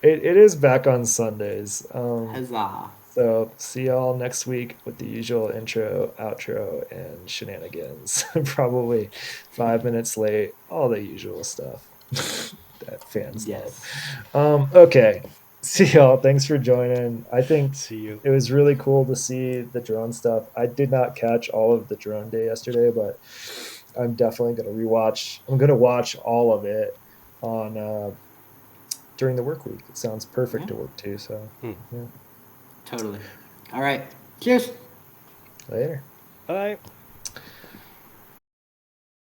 It is back on Sundays. Huzzah! So see y'all next week with the usual intro, outro, and shenanigans. Probably 5 minutes late. All the usual stuff that fans love. Okay. See y'all. Thanks for joining. I think it was really cool to see the drone stuff. I did not catch all of the drone day yesterday, but I'm definitely going to rewatch. I'm going to watch all of it on during the work week. It sounds perfect to work to. So, yeah. Totally. All right. Cheers. Later. Bye.